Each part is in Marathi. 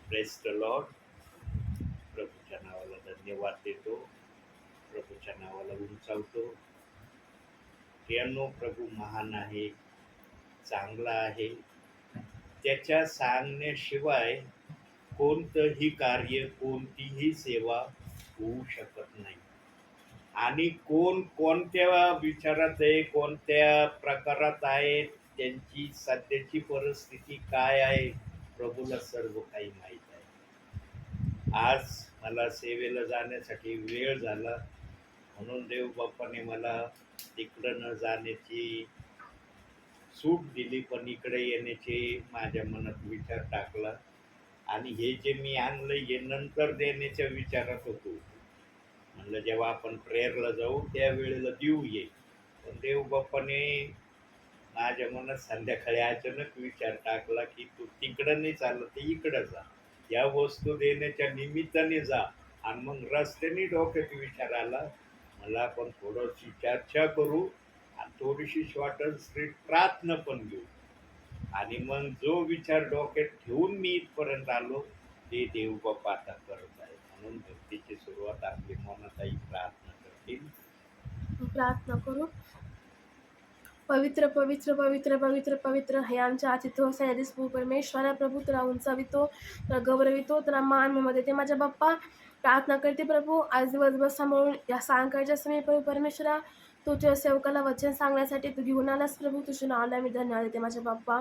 Praise the Lord. प्रभूच्या नावाला धन्यवाद देतो. प्रभूच्या नावाला उंचावतो. प्रियांनो, प्रभू महान आहे, चांगला आहे. त्याच्या सांगण्याशिवाय कोणतंही कार्य, कोणतीही सेवा होऊ शकत नाही. आणि कोण कोणत्या विचारात आहे, कोणत्या प्रकारात आहे, त्यांची सध्याची परिस्थिती काय आहे, प्रभूला सर्व काही माहीत आहे. आज मला सेवेला जाण्यासाठी वेळ झाला, म्हणून देवबापाने मला तिकडं न जाण्याची सूट दिली, पण इकडे येण्याचे माझ्या मनात विचार टाकला. आणि हे जे मी आणलं हे नंतर देण्याच्या विचारात होतो. म्हणलं जेव्हा आपण प्रेयरला जाऊ त्यावेळेला देऊ ये. पण देवबापाने माझ्या मनात संध्याकाळी अचानक विचार टाकला की तू तिकडं नाही चाललं, ते इकडं जा, या वस्तू देण्याच्या निमित्ताने जा. आणि मग रस्त्याने डोक्यात विचार आला, मला आपण थोडीशी चर्चा करू आणि थोडीशी शॉर्ट अँड स्ट्रीट प्रार्थना पण घेऊ. आणि मग जो विचार डोक्यात ठेवून मी इथपर्यंत आलो ते देवबापा आता करत आहे. म्हणून भक्तीची सुरुवात आपली मनातही प्रार्थना करतील. प्रार्थना करू. पवित्र पवित्र पवित्र पवित्र पवित्र हे आमच्या अतिथो सयादिस परमेश्वरा प्रभू, तुला उंचावितो, तुला गौरवितो, तुला मान मी मध्ये ते माझ्या बाप्पा. प्रार्थना करते प्रभू, आज दिवसभर सांभाळून या सायंकाळच्या समय प्रभू परमेश्वरा, तुझ्या सेवकाला वचन सांगण्यासाठी तू घेऊन आलास प्रभू. तुझ्या नावाला मी धन्यवाद देते माझ्या बाप्पा.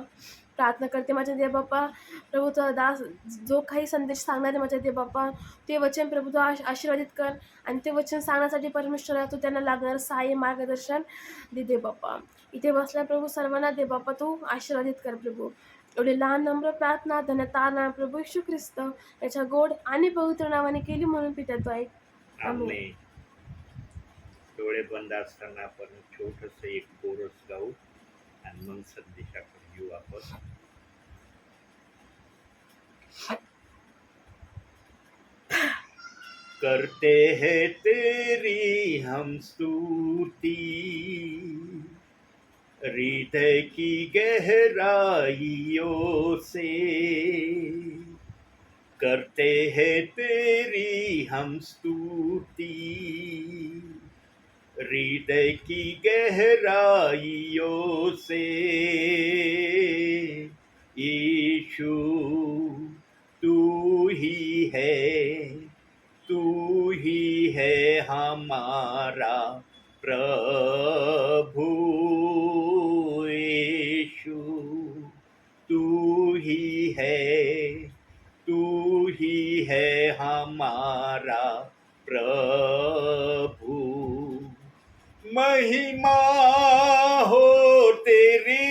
प्रार्थना करते माझ्या देव बाप्पा, प्रभू तुझा दास जो काही संदेश सांगणार आहे माझ्या देव बाप्पा, ते वचन प्रभू तू आशीर्वादित कर. आणि ते वचन सांगण्यासाठी परमेश्वरा तू त्यांना लागणार सहाय्य मार्गदर्शन दे देव बाप्पा. इथे बसल्या प्रभू सर्वांना दे बाप्पा तू आशीर्वादित कर प्रभू. एवढी लहान नम्र प्रार्थना धन्यता प्रभू येशू ख्रिस्त याच्या गोड आणि पवित्र नावाने केली म्हणून पित्यातो आहे. आमेन. डोळे बंद असताना आपण छोटस एक कोरस गाऊ आणि मग संदेशाकडे येऊ आपण. करते हैं तेरी हम स्तुति, हृदय की गहराइयों से करते हैं तेरी हम स्तुति, हृदय की गहराइयों से। यीशु तू ही है हमारा प्रभु। यीशु तू ही है हमारा प्रभु। महिमा हो तेरी,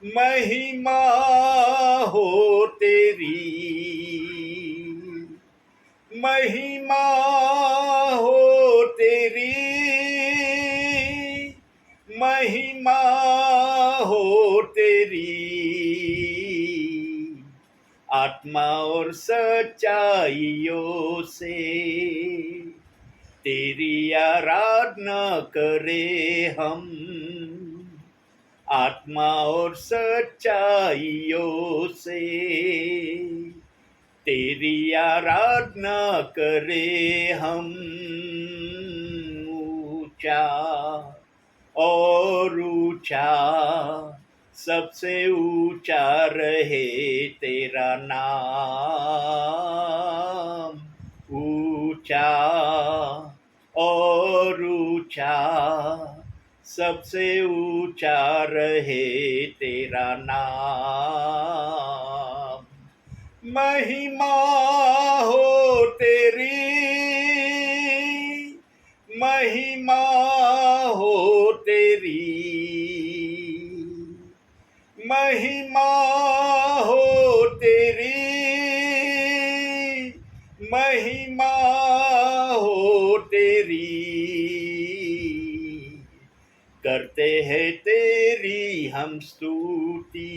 महिमा हो तेरी, महिमा हो तेरी, महिमा हो तेरी। आत्मा और सच्चाइयों से तेरी आराधना करे हम, आत्मा और सच्चाइयों से तेरी आराधना करे हम। ऊंचा और ऊंचा, सबसे ऊंचा रहे तेरा नाम। ऊंचा और ऊंचा, सबसे ऊंचा रहे तेरा नाम। महिमा हो तेरी, महिमा हो तेरी, महिमा हो तेरी, महिमा हो तेरी। करते हैं तेरी हम स्तुति,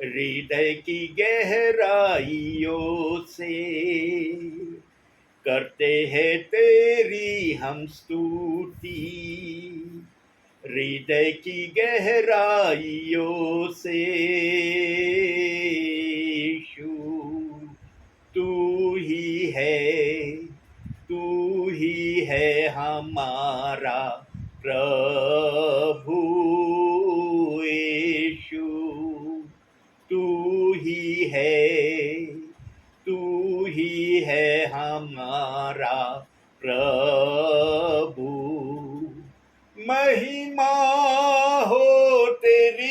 हृदय की गहराइयों से करते हैं तेरी हम स्तुति, हृदय की गहराइयों से। हमारा प्रभु। महिमा हो तेरी,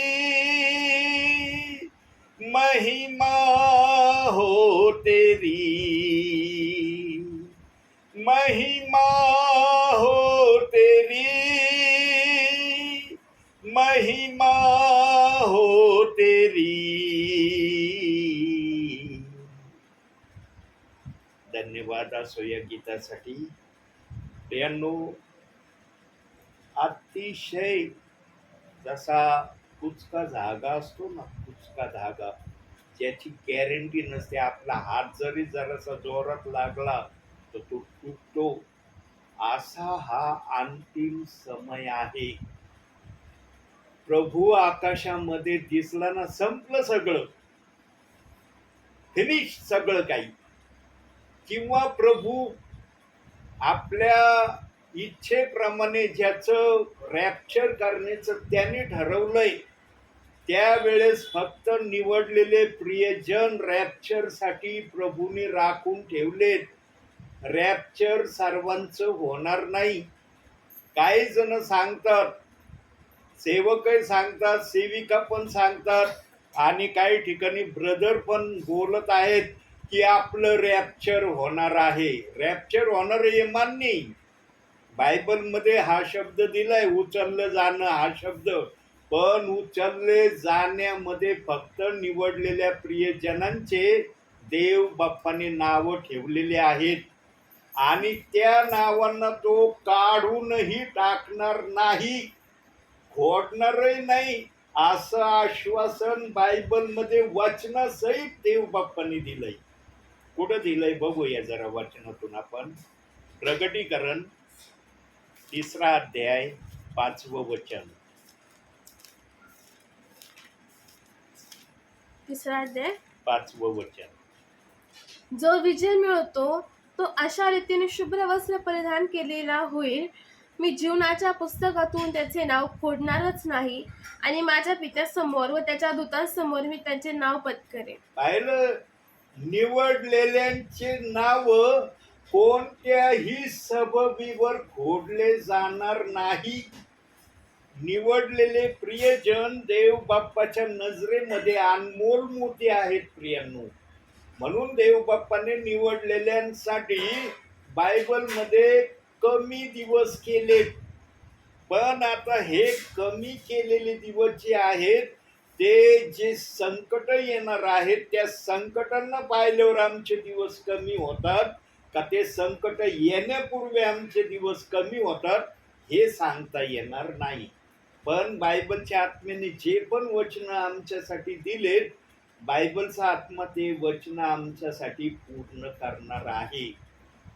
महिमा हो तेरी, महिमा हो तेरी, महिमा हो तेरी। धन्यवाद असो या गीतासाठी. प्रियांनो, अतिशय जसा कुचका धागा असतो ना, कुचका धागा ज्याची गॅरंटी नसते, आपला हात जरी जरासा जोरात लागला तर तो तुटतो, असा हा अंतिम समय आहे. प्रभू आकाशामध्ये दिसला ना, संपलं सगळं, फिनिश सगळं काही. किंवा प्रभू आपल्या इच्छेप्रमाणे ज्याचं रॅप्चर करण्याचं त्याने ठरवलंय, त्यावेळेस फक्त निवडलेले प्रियजन रॅप्चरसाठी प्रभूने राखून ठेवलेत. रॅप्चर सर्वांचं होणार नाही. काही जण सांगतात, सेवकही सांगतात, सेविका पण सांगतात, आणि काही ठिकाणी ब्रदर पण बोलत आहेत की आपलं रॅप्चर होणार आहे. रॅप्चर होणार हे मान्य, बायबलमध्ये हा शब्द दिलाय, उचललं जाणं हा शब्द. पण उचलले जाण्यामध्ये फक्त निवडलेल्या प्रियजनांचे देव बाप्पाने नाव ठेवलेले आहेत, आणि त्या नावांना तो काढूनही टाकणार नाही, खोडणारही नाही, असं आश्वासन बायबलमध्ये वचनासहित देव बाप्पाने दिलंय. कुठं दिलंय बघूया जरा वचनातून आपण. प्रकटीकरण 3 अध्याय 5वं वचन. 3 अध्याय 5वं वचन. जो विजय मिळवतो तो अशा रीतीने शुभ्र वस्त्र परिधान केलेला होईल, मी जीवनाच्या पुस्तकातून त्याचे नाव खोडणारच नाही, आणि माझ्या पित्यासमोर व त्याच्या दूतांसमोर मी त्याचे नाव पत्करेन. पाहिलं, निवडलेल्यांचे नाव कोणत्याही सबबीवर खोडले जाणार नाही. निवडलेले प्रियजन देव बाप्पाच्या नजरेमध्ये अनमोल मोती आहेत प्रियांनो. म्हणून देव बाप्पाने निवडलेल्यांसाठी बायबलमध्ये कमी दिवस केले. पण आता हे कमी केलेले दिवस जे आहेत, ते जे संकट येणार आहेत, त्या संकटांना पाहिल्यावर आमचे दिवस कमी होतात का ते संकट येण्यापूर्वी आमचे दिवस कमी होतात, हे सांगता येणार नाही. पण बायबलच्या आत्म्याने जे पण वचन आमच्यासाठी दिलेत, बायबलचा आत्मा ते वचन आमच्यासाठी पूर्ण करणार आहे.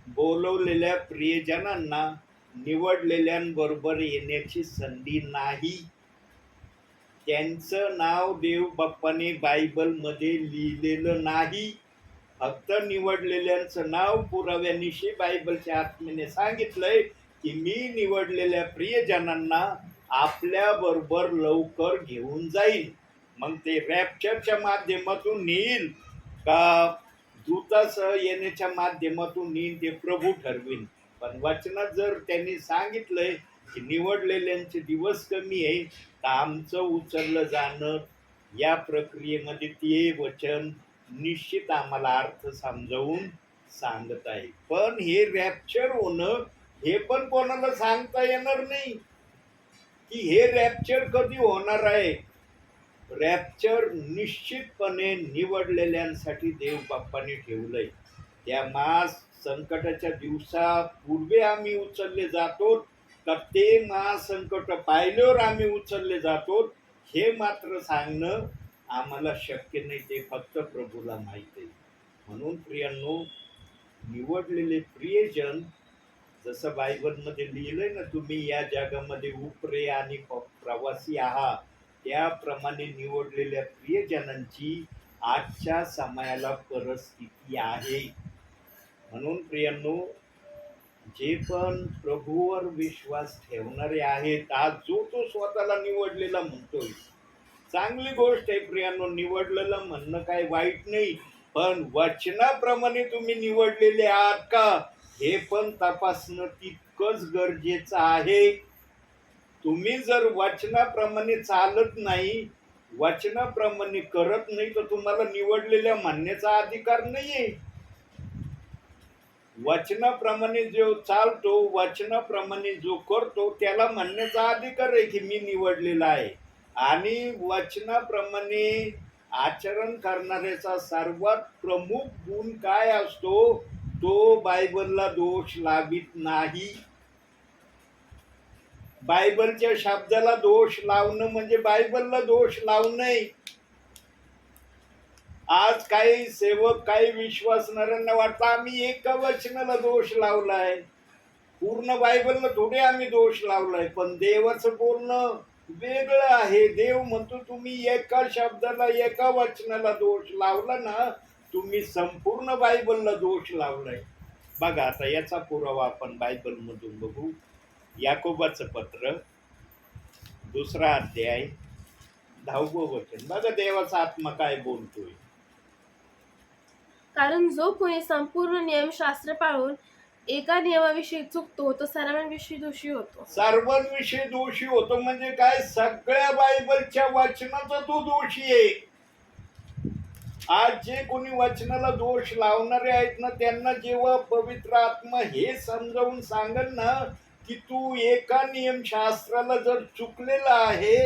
बोलवलेल्या प्रियजनांना निवडलेल्यांबरोबर येण्याची संधी नाही. त्यांचं नाव देव बाप्पाने बायबलमध्ये लिहिलेलं नाही. फक्त निवडलेल्यांचं नाव पुराव्यानिशी बायबलच्या आत्म्याने सांगितलंय की मी निवडलेल्या प्रियजनांना आपल्या बरोबर लवकर घेऊन जाईल. मग ते रॅप्चरच्या माध्यमातून नेईल का दूतासह येण्याच्या माध्यमातून नेईल ते प्रभू ठरवेल. पण वचनात जर त्यांनी सांगितलंय की निवडलेल्यांचे दिवस कमी आहे, तर आमचं उचललं जाणं या प्रक्रियेमध्ये ते वचन निश्चित आम्हाला अर्थ समजावून सांगत आहे. पण हे रॅप्चर होणं हे पण कोणाला सांगता येणार नाही की हे रॅप्चर कधी होणार आहे. रॅप्चर निश्चितपणे निवडलेल्यांसाठी देव बाप्पाने ठेवलंय. त्या संकटाच्या दिवसापूर्वी आम्ही उचलले जातो का ते महासंकट पाहिल्यावर आम्ही उचलले जातो, हे मात्र सांगणं आम्हाला शक्य नाही, ते फक्त प्रभूला माहिती आहे. म्हणून प्रियांनो, निवडलेले प्रियजन, जसं बायबलमध्ये लिहिलंय ना, तुम्ही या जगामध्ये उपरे आणि प्रवासी आहात, त्याप्रमाणे निवडलेल्या प्रियजनांची आजच्या समयाला परिस्थिती आहे. म्हणून प्रियांनो, जे पण प्रभूवर विश्वास ठेवणारे आहेत, आज जो तो स्वतःला निवडलेला म्हणतोय, चांगली गोष्ट आहे प्रियांनो, निवडलेलं म्हणणं काय वाईट नाही. पण वचनाप्रमाणे तुम्ही निवडलेले आहात का, हे पण तपासणं तितकंच गरजेचं आहे. तुम्ही जर वचनाप्रमाणे चालत नाही, वचनाप्रमाणे करत नाही, तर तुम्हाला निवडलेल्या म्हणण्याचा अधिकार नाहीये. वचनाप्रमाणे जो चालतो, वचनाप्रमाणे जो करतो, त्याला म्हणण्याचा अधिकार आहे की मी निवडलेला आहे. आणि वचनाप्रमाणे आचरण करणाऱ्याचा सर्वात प्रमुख गुण काय असतो? तो बायबलला दोष लावित नाही. बायबलच्या शब्दाला दोष लावणं म्हणजे बायबलला दोष लावणे. आज काही सेवक, काही विश्वासणाऱ्यांना वाटतं आम्ही एका वचनाला दोष लावलाय, पूर्ण बायबलला थोडे आम्ही दोष लावलाय. पण देवाचं बोलणं वेगळं आहे. देव म्हणतो तुम्ही एका शब्दाला, एका वचनाला दोष लावला ना, तुम्ही संपूर्ण बायबलला दोष लावलाय. बघा आता याचा पुरावा आपण बायबल मधून बघू. याकोबाचं पत्र 2 अध्याय 10वं वचन. बघा देवाचा आत्मा काय बोलतोय. कारण जो कोणी संपूर्ण नियमशास्त्र पाळून एका नियमाविषयी चुकतो तो सर्वांविषयी दोषी होतो. सर्वांविषयी दोषी होतो म्हणजे काय? सगळ्या बायबलच्या वचनाचा तो दोषी आहे. आज जे कोणी वचनाला दोष लावणारे आहेत ना, त्यांना जेव्हा पवित्र आत्मा हे समजावून सांगेल ना की तू एका नियमशास्त्राला जर चुकलेला आहे,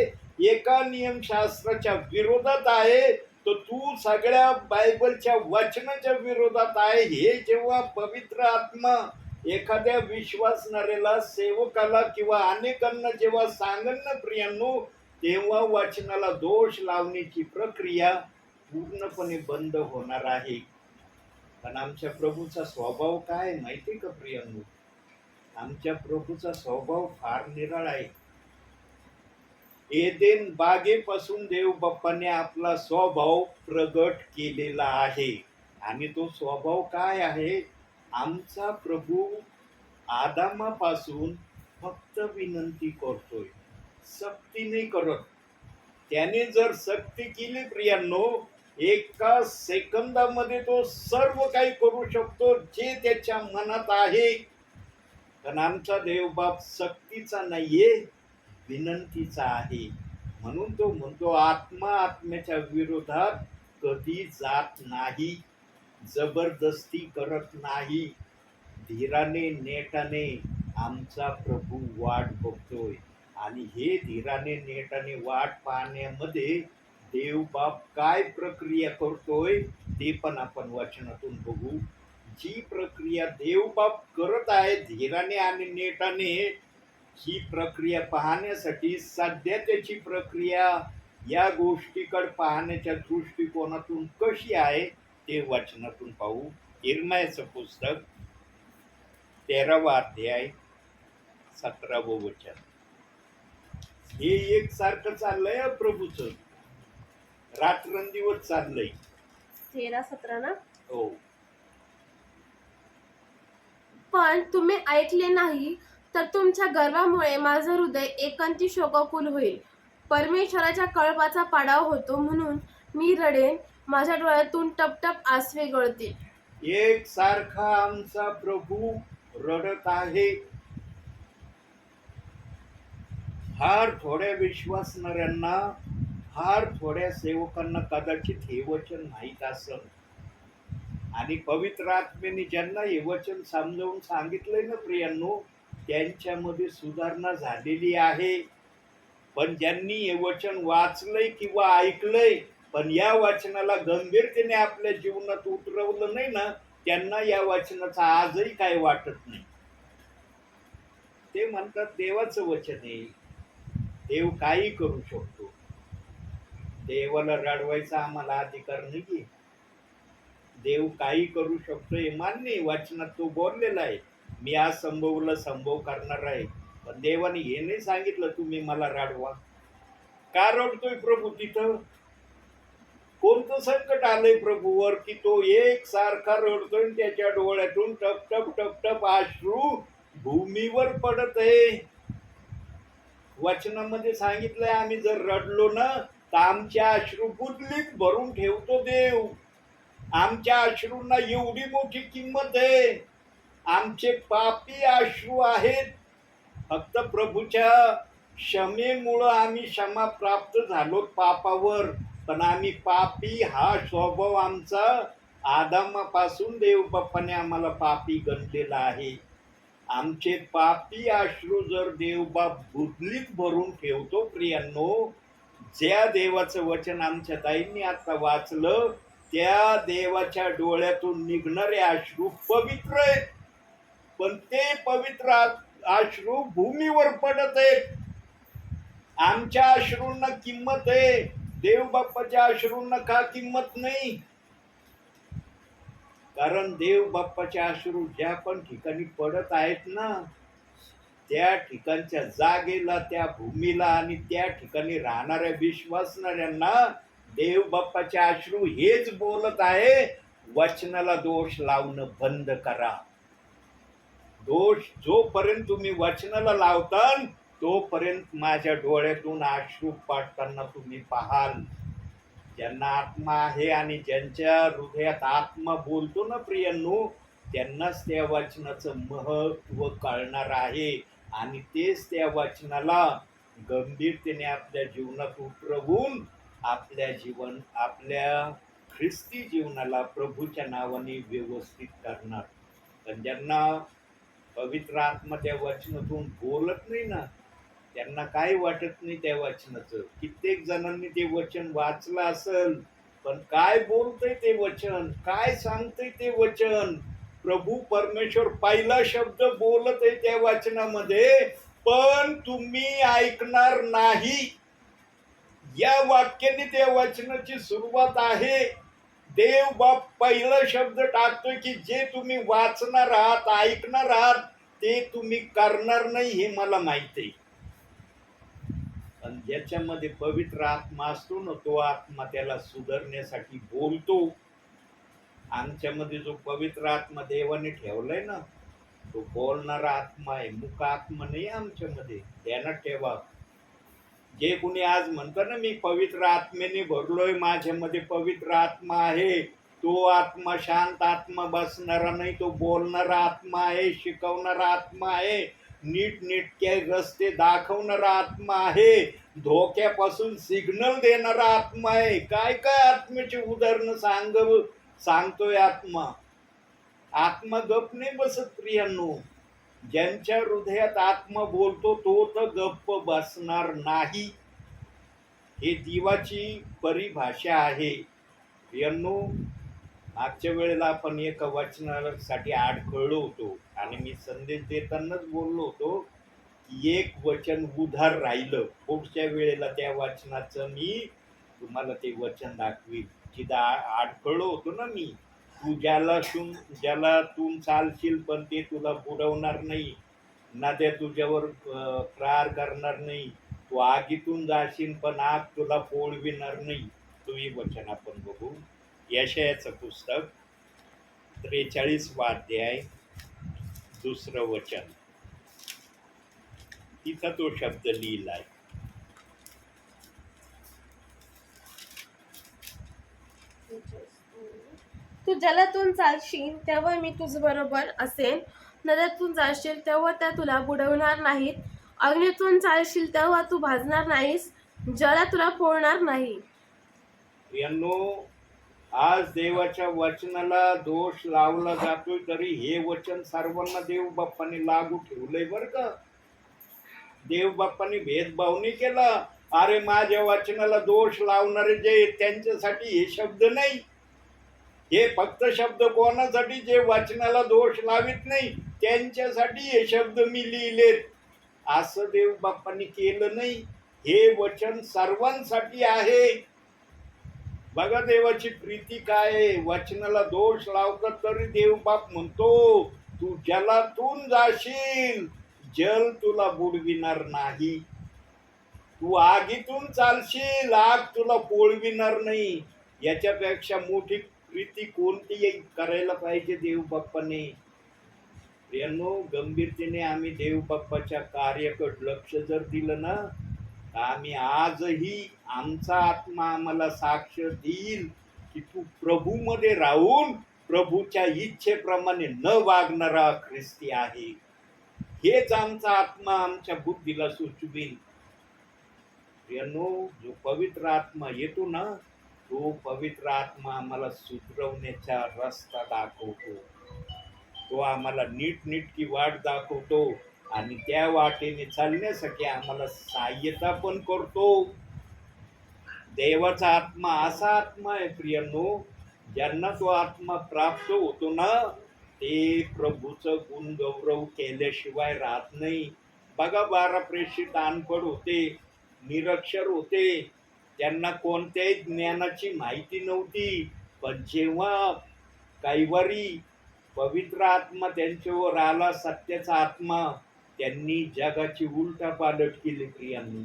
एका नियमशास्त्राच्या विरोधात आहे, तर तू सगळ्या बायबलच्या वचनाच्या विरोधात आहे, हे जेव्हा पवित्र आत्मा एखाद्या विश्वासणाऱ्याला, सेवकाला किंवा अनेकांना जेव्हा सांगेल ना प्रियांनो, तेव्हा वचनाला दोष लावण्याची प्रक्रिया पूर्णपणे बंद होणार आहे. पण आमच्या प्रभूचा स्वभाव काय माहिती का प्रियांनो? आमच्या प्रभूचा स्वभाव फार निराळा आहे. एदेन बागेपासून देव बाप्पाने आपला स्वभाव प्रगट केलेला आहे. आणि तो स्वभाव काय आहे? आमचा प्रभू आदामापासून फक्त विनंती करतोय, सक्ती नाही करत. त्याने जर सक्ती केली प्रियांनो, एका सेकंदामध्ये तो सर्व काही करू शकतो जे त्याच्या मनात आहे. पण आमचा देवबाप सक्तीचा नाहीये, विनंतीचा आहे. म्हणून तो म्हणतो आत्मा आत्म्याच्या विरोधात कधी जात नाही, जबरदस्ती करत नाही. धीराने नेटाने आमचा प्रभू वाट बघतोय. आणि हे धीराने नेटाने वाट पाहण्यामध्ये देवबाप काय प्रक्रिया करतोय ते पण आपण वचनातून बघू. जी प्रक्रिया देवबाप करत आहे धीराने आणि नेटाने, ही प्रक्रिया पाहण्यासाठी सध्या त्याची प्रक्रिया या गोष्टीकडे पाहण्याच्या दृष्टिकोनातून कशी आहे ते वचनातून पाहू. इर्मियाचं पुस्तक 13वा अध्याय 17वं वचन. हे एक सारखं चाललंय प्रभूचं, रात्रंदिवस चाललंय. 13-17 ना. हो. पण तुम्ही ऐकले नाही, तर तुमच्या गर्वामुळे माझं हृदय एकांती शोकाकुल होईल. परमेश्वराच्या कळपाचा पाडाव होतो म्हणून मी रडेन, माझ्या डोळ्यातून टपटप आसवे गळतील. एक सारखा आमचा प्रभू रडत आहे. फार थोड्या विश्वासणाऱ्यांना, फार थोड्या सेवकांना कदाचित हे वचन माहीत असेल. आणि पवित्र आत्म्याने ज्यांना हे वचन समजावून सांगितलंय ना प्रियांनो, त्यांच्यामध्ये सुधारणा झालेली आहे. पण ज्यांनी हे वचन वाचलंय किंवा ऐकलंय पण या वचनाला गंभीरतेने आपल्या जीवनात उतरवलं नाही ना, त्यांना या वचनाचा आजही काय वाटत नाही. ते म्हणतात देवाचं वचन आहे, देव काही करू शकतो. देवाला रडवायचा आम्हाला अधिकार नाहीये. देव काही करू शकतो हे मान्य आहे, वचनात तो बोललेला आहे, मी आज संभव करणार आहे. पण देवाने हे नाही सांगितलं तुम्ही मला रडवा. का रडतोय प्रभू? तिथं कोणतं संकट आलंय प्रभूवर की तो एक सारखा रडतोय? त्याच्या डोळ्यातून टप टप टप टप अश्रू भूमीवर पडत आहे. वचनामध्ये सांगितलंय आम्ही जर रडलो ना तर आमच्या अश्रू बुदलीत भरून ठेवतो देव. आमच्या अश्रूंना एवढी मोठी किंमत आहे. आमचे पापी अश्रू आहेत. फक्त प्रभूच्या क्षमेमुळं आम्ही क्षमा प्राप्त झालो पापावर, पण आम्ही पापी हा स्वभाव आमचा आदामापासून देव बाप्पाने आम्हाला पापी गणलेला आहे. आमचे पापी अश्रू जर देवबाप बुदलीत भरून ठेवतो प्रियांनो, ज्या देवाचं वचन आमच्या ताईंनी आता वाचलं, त्या देवाच्या डोळ्यातून निघणारे अश्रू पवित्र आहेत, पण ते पवित्र अश्रू भूमीवर पडत आहेत. आमच्या अश्रूंना किंमत आहे, देव बाप्पाच्या अश्रूंना का किंमत नाही? कारण देव बाप्पाच्या अश्रू ज्या पण ठिकाणी पडत आहेत ना, त्या ठिकाणच्या जागेला, त्या भूमीला आणि त्या ठिकाणी राहणाऱ्या विश्वासणाऱ्यांना देव बाप्पाचे अश्रू हेच बोलत आहे, वचनाला दोष लावणं बंद करा. दोष जोपर्यंत तुम्ही वचनाला लावता तोपर्यंत माझ्या डोळ्यातून अश्रू पाडताना तुम्ही पाहाल. ज्यांना आत्मा आहे आणि ज्यांच्या हृदयात आत्मा बोलतो ना प्रियांनो, त्यांनाच त्या वचनाचं महत्व कळणार आहे आणि तेच त्या वचनाला गंभीरतेने आपल्या जीवनात उतरवून आपल्या ख्रिस्ती जीवनाला प्रभूच्या नावाने व्यवस्थित करणार. पण ज्यांना पवित्र आत्मा त्या वचनातून बोलत नाही ना, त्यांना काही वाटत नाही त्या वचनाचं. कित्येक जणांनी ते वचन वाचलं असेल, पण काय बोलतंय ते वचन, काय सांगतंय ते वचन? प्रभू परमेश्वर पहिला शब्द बोलत आहे त्या वचनामध्ये, पण तुम्ही ऐकणार नाही. या वाक्याने त्या वचनाची सुरुवात आहे. देव बाप पहिला शब्द टाकतोय की जे तुम्ही वाचणार आहात, ऐकणार आहात, ते तुम्ही करणार नाही हे मला माहित आहे. पण ज्याच्यामध्ये पवित्र आत्मा असतो ना, तो आत्मा त्याला सुधारण्यासाठी बोलतो. आमच्यामध्ये जो पवित्र आत्मा देवाने ठेवलाय ना, तो बोलणारा आत्मा आहे, मुक आत्मा नाही आमच्यामध्ये. ध्यानात ठेवा. जे कुणी आज म्हणतो ना मी पवित्र आत्मेने भरलोय, माझ्यामध्ये पवित्र आत्मा आहे, तो आत्मा शांत आत्मा बसणारा नाही, तो बोलणारा आत्मा आहे, शिकवणारा आत्मा आहे, नीटनेटके रस्ते दाखवणारा आत्मा आहे, धोक्यापासून सिग्नल देणारा आत्मा आहे. काय काय आत्म्याची उदाहरणं सांगतोय आत्मा. आत्मा गप नाही बसत प्रियांनो. ज्यांच्या हृदयात आत्मा बोलतो तो तर गप्प बसणार नाही. हे देवाची परिभाषा आहे प्रियांनो. मागच्या वेळेला आपण एका वचनासाठी अडखळलो होतो आणि मी संदेश देतानाच बोललो होतो की एक वचन उधार राहिलं. पुढच्या वेळेला त्या वचनाचं मी तुम्हाला ते वचन दाखवीन. जिथं अडखळलो होतो ना मी, तू ज्याला तू चालशील पण ते तुला बुडवणार नाही, नद्या तुझ्यावर प्रहार करणार नाही, तू आगीतून जाशील पण आग तुला पोळविणार नाही. तोही वचन आपण बघू. यशायाचं पुस्तक 43वा अध्याय 2रं वचन. तिथं तो शब्द लिहिलाय. तू जलातून चालशील तेव्हा मी तुझ बरोबर असेन, नद्यातून जाशील तेव्हा त्या तुला बुडवणार नाहीत, अग्नीतून चालशील तेव्हा तू भाजणार नाहीस, जला तुला पोळणार नाही. यांनो, आज देवाच्या वचनाला दोष लावला जातोय, तरी हे वचन सर्वांना देव बाप्पाने लागू ठेवलंय बर का. देव बाप्पाने भेदभाव नाही केला. अरे माझ्या वचनाला दोष लावणारे जे त्यांच्यासाठी हे शब्द नाही. हे फक्त शब्द कोणासाठी? जे वचनाला दोष लावित नाही त्यांच्यासाठी हे शब्द मी लिहिलेत. असं देव बाप्पांनी केलं नाही. हे वचन सर्वांसाठी आहे. बघा देवाची प्रीती काय आहे. वचनाला दोष लावतात तरी देव बाप म्हणतो तू जलातून जाशील, जल तुला बुडविणार नाही. तू आगीतून चालशील, आग तुला पोळविणार नाही. याच्यापेक्षा मोठी प्रीती कोणती करायला पाहिजे देव बाप्पाने? प्रियांनो, गंभीरतेने आम्ही देव बाप्पाच्या कार्याकडे लक्ष जर दिलं ना, तर आम्ही आजही आमचा आत्मा आम्हाला साक्ष देईल की तू प्रभूमध्ये राहून प्रभूच्या इच्छेप्रमाणे न वागणारा ख्रिस्ती आहे. हेच आमचा आत्मा आमच्या बुद्धीला सुचवील. प्रियांनो, जो पवित्र आत्मा येतो ना, तो पवित्र आत्मा आम्हाला सुधरवण्याचा रस्ता दाखवतो. तो आम्हाला नीटनेटकी वाट दाखवतो आणि त्या वाटेने चालण्यासाठी आम्हाला सहाय्यता पण करतो. देवाचा आत्मा असा आत्मा आहे प्रियांनो, ज्यांना तो आत्मा प्राप्त होतो ना, ते प्रभूचं गुण गौरव केल्याशिवाय राहत नाही. बघा, 12 प्रेषित अनपढ होते, निरक्षर होते, त्यांना कोणत्याही ज्ञानाची माहिती नव्हती. पण जेव्हा कैवारी पवित्र आत्मा त्यांच्यावर आला, सत्याचा आत्मा, त्यांनी जगाची उलटापालट केली. प्रियांनो,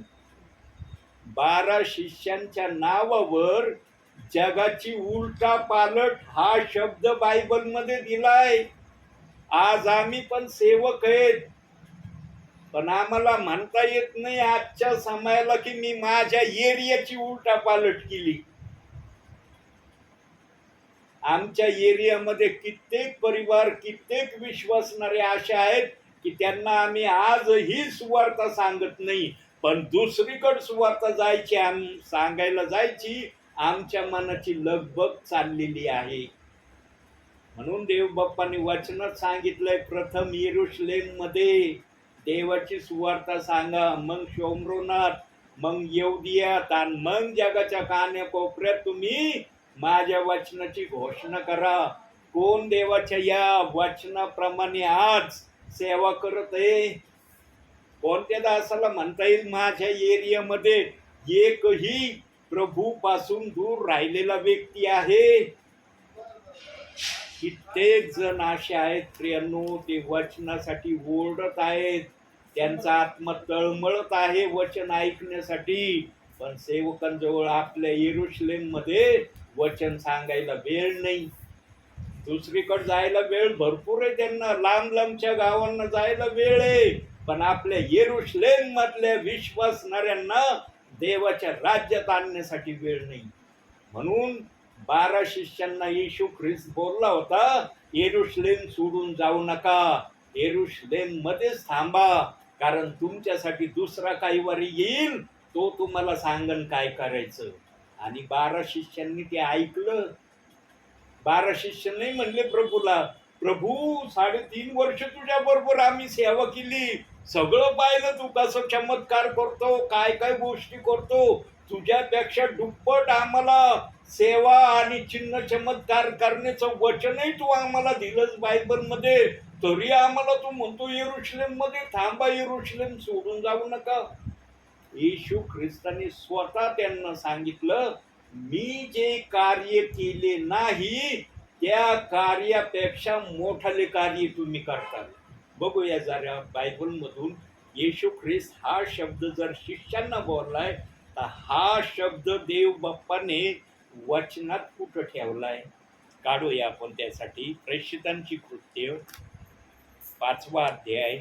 12 शिष्यांच्या नावावर जगाची उलटापालट हा शब्द बायबलमध्ये दिलाय. आज आम्ही पण सेवक आहेत, पण आम्हाला म्हणता येत नाही आजच्या समयाला की मी माझ्या एरियाची उलटापालट केली. आमच्या एरियामध्ये कित्येक परिवार, कित्येक विश्वासणारे असे आहेत की त्यांना आम्ही आजही सुवार्ता सांगत नाही, पण दुसरीकडे सुवार्ता जायची, सांगायला जायची आमच्या मनाची लगबग चाललेली आहे. म्हणून देव बाप्पाने वचनात सांगितलंय, प्रथम येरुशलेम मध्ये देवाची सुवार्ता सांगा, मग शोमरोनात, मग यहुदियात, आणि मग जगाच्या कानाकोपऱ्यात तुम्ही माझ्या वचनाची घोषणा करा. कोण देवाच्या या वचनाप्रमाणे आज सेवा करत आहे? कोणत्या दासाला म्हणता येईल माझ्या एरियामध्ये एकही प्रभू पासून दूर राहिलेला व्यक्ती आहे? कित्येक जण असे आहेत प्रियांनो, ते वचनासाठी ओरडत आहेत, त्यांचा आत्मा तळमळत आहे वचन ऐकण्यासाठी, पण सेवकांजवळ आपल्या येरुशलेम मध्ये वचन सांगायला वेळ नाही. दुसरीकडे जायला वेळ भरपूर आहे त्यांना, लांब लांबच्या गावांना जायला वेळ आहे, पण आपल्या येरुशलेम मधल्या विश्वासणाऱ्यांना देवाच्या राज्यात आणण्यासाठी वेळ नाही. म्हणून 12 शिष्यांना येशू ख्रिस्त बोलला होता, येरुशलेम सोडून जाऊ नका, येरुशलेम मध्येच थांबा, कारण तुमच्यासाठी दुसरा कैवारी येईल, तो तुम्हाला सांगन काय करायचं. आणि 12 शिष्यांनी ते ऐकलं. 12 शिष्य नाही म्हणले प्रभूला, प्रभू 3.5 वर्ष तुझ्या बरोबर आम्ही सेवा केली, सगळं पाहिलं तू कसं चमत्कार करतो, काय काय गोष्टी करतो, तुझ्यापेक्षा दुप्पट आम्हाला सेवा आणि चिन्ह चमत्कार करण्याचं वचनही तू आम्हाला दिलंच बायबलमध्ये, तरी आम्हाला तू म्हणतो येरुशलेम मध्ये थांबा, येरुशलेम सोडून जाऊ नका. येशू ख्रिस्ताने स्वतः त्यांना सांगितलं, मी जे कार्य केले नाही त्या कार्यापेक्षा मोठाले कार्य तुम्ही करता. बघूया जरा बायबल मधून येशू ख्रिस्त हा शब्द जर शिष्यांना बोललाय, तर हा शब्द देव बाप्पाने वचनात कुठं ठेवलाय? काढूया आपण त्यासाठी. प्रेषितांची कृत्य 5वा अध्याय